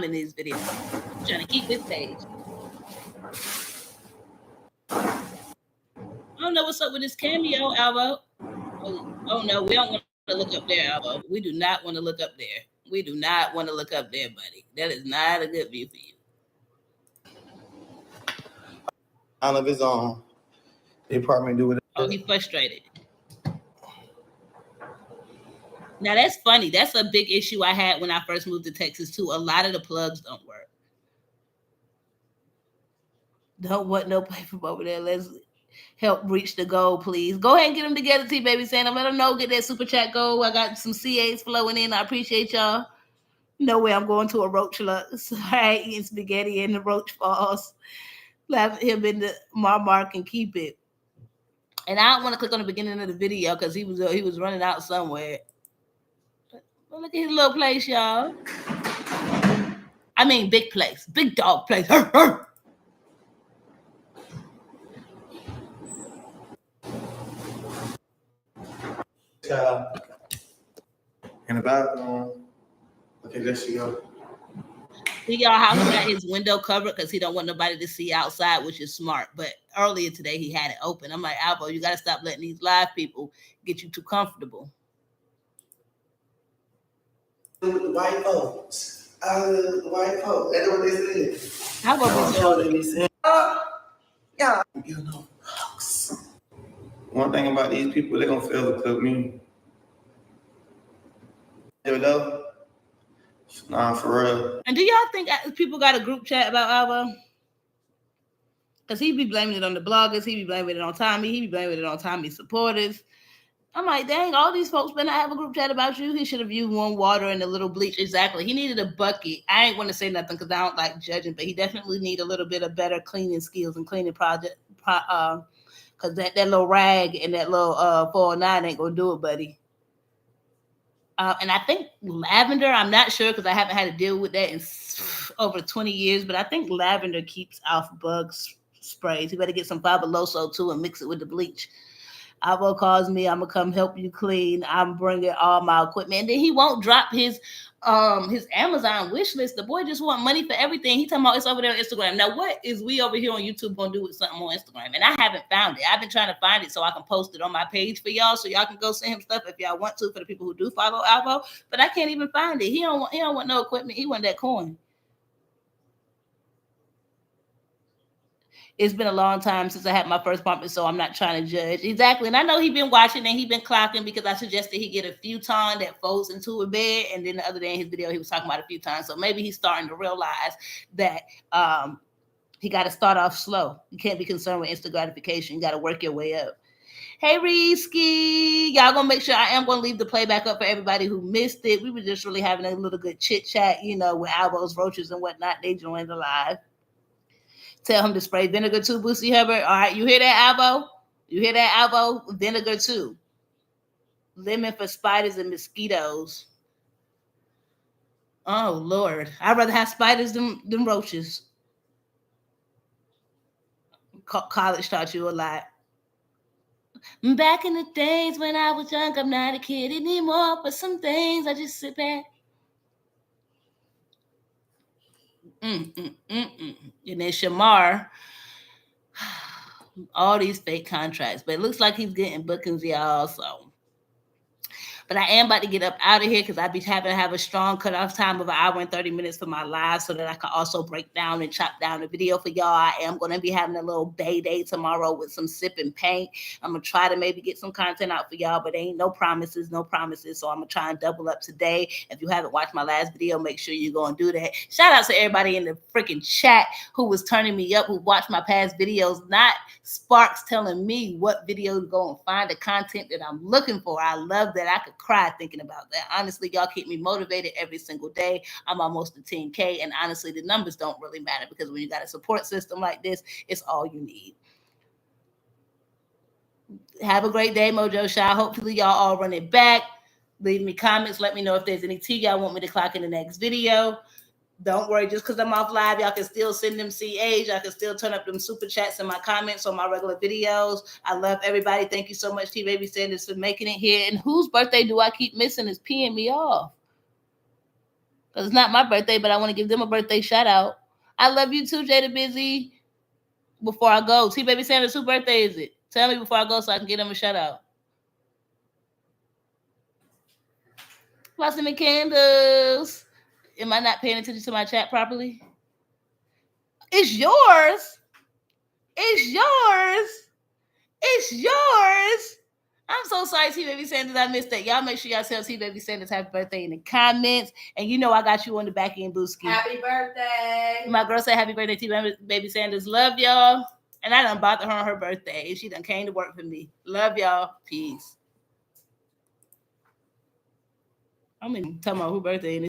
in these videos. I'm trying to keep this page. I don't know what's up with this cameo, Alvo. Oh no, we don't want to look up there, Alvo. We do not want to look up there. We do not want to look up there, buddy. That is not a good view for you. I don't know if it's on. They probably do it. Oh, he's frustrated. Now that's funny. That's a big issue I had when I first moved to Texas too. A lot of the plugs don't work. Don't want no play from over there. Let's help reach the goal, please. Go ahead and get them together, T-Baby Santa. Let them know. Get that super chat goal. I got some CAs flowing in. I appreciate y'all. No way I'm going to a roach lux. All right, eating spaghetti and the roach falls. Let him in the mark and keep it. And I don't want to click on the beginning of the video because he was running out somewhere. But look at his little place, y'all. I mean, big place. Big dog place. In the bathroom. Okay, there she go. See, y'all, how he got his window covered because he don't want nobody to see outside, which is smart. But earlier today, he had it open. I'm like, Alvo, you got to stop letting these live people get you too comfortable. White folks. White folks. That's what this is. How about this? Yeah. You know, one thing about these people, they're going to fail to cook me. You know? Nah, for real. And do y'all think people got a group chat about Alvo? Because he be blaming it on the bloggers. He be blaming it on Tommy. He be blaming it on Tommy's supporters. I'm like, dang, all these folks better not have a group chat about you. He should have used warm water and a little bleach. Exactly. He needed a bucket. I ain't want to say nothing because I don't like judging, but he definitely need a little bit of better cleaning skills and cleaning project. Because that little rag and that little 409 ain't going to do it, buddy. And I think lavender, I'm not sure because I haven't had to deal with that in over 20 years, but I think lavender keeps off bug sprays. You better get some Fabuloso too and mix it with the bleach. Alvo calls me, I'm gonna come help you clean. I'm bringing all my equipment. And then he won't drop his Amazon wish list. The boy just want money for everything. He talking about it's over there on Instagram. Now, what is we over here on YouTube gonna do with something on Instagram? And I haven't found it. I've been trying to find it so I can post it on my page for y'all, so y'all can go send him stuff if y'all want to for the people who do follow Alvo. But I can't even find it. He don't want no equipment. He want that coin. It's been a long time since I had my first apartment, so I'm not trying to judge. Exactly. And I know he's been watching and he's been clocking because I suggested he get a futon that folds into a bed. And then the other day in his video, he was talking about a futon. So maybe he's starting to realize that he got to start off slow. You can't be concerned with instant gratification. You got to work your way up. Hey, Risky. Y'all going to make sure I am going to leave the playback up for everybody who missed it. We were just really having a little good chit chat, with Alvo's roaches and whatnot. They joined the live. Tell him to spray vinegar too, Boosie Hubbard. All right, you hear that, Alvo? You hear that, Alvo? Vinegar too. Lemon for spiders and mosquitoes. Oh, Lord. I'd rather have spiders than roaches. College taught you a lot. Back in the days when I was young, I'm not a kid anymore. But some things I just sit back. And then Shamar, all these fake contracts. But it looks like he's getting bookings, y'all. So. But I am about to get up out of here because I be having to have a strong cutoff time of 1 hour and 30 minutes for my live so that I can also break down and chop down the video for y'all. I am going to be having a little bay day tomorrow with some sip and paint. I'm going to try to maybe get some content out for y'all, but ain't no promises. So I'm going to try and double up today. If you haven't watched my last video, make sure you go and do that. Shout out to everybody in the freaking chat who was turning me up, who watched my past videos, not Sparks telling me what video to go and find the content that I'm looking for. I love that. I could cry thinking about that. Honestly, y'all keep me motivated every single day. I'm almost to 10K, and honestly, the numbers don't really matter because when you got a support system like this, it's all you need. Have a great day, Mojo Shy. Hopefully, y'all all run it back. Leave me comments. Let me know if there's any tea y'all want me to clock in the next video. Don't worry, just because I'm off live, y'all can still send them CAs. Y'all can still turn up them super chats in my comments on my regular videos. I love everybody. Thank you so much, T Baby Sanders, for making it here. And whose birthday do I keep missing is peeing me off? Because it's not my birthday, but I want to give them a birthday shout out. I love you too, Jada Busy. Before I go, T Baby Sanders, whose birthday is it? Tell me before I go so I can give them a shout out. Blossom and Candles. Am I not paying attention to my chat properly? It's yours. It's yours. It's yours. I'm so sorry, T Baby Sanders. I missed that. Y'all make sure y'all tell T Baby Sanders happy birthday in the comments. And you know I got you on the back end, Booski. Happy birthday. My girl said happy birthday, T Baby Sanders. Love y'all. And I done bothered her on her birthday. She done came to work for me. Love y'all. Peace. I'm talking about who birthday it is.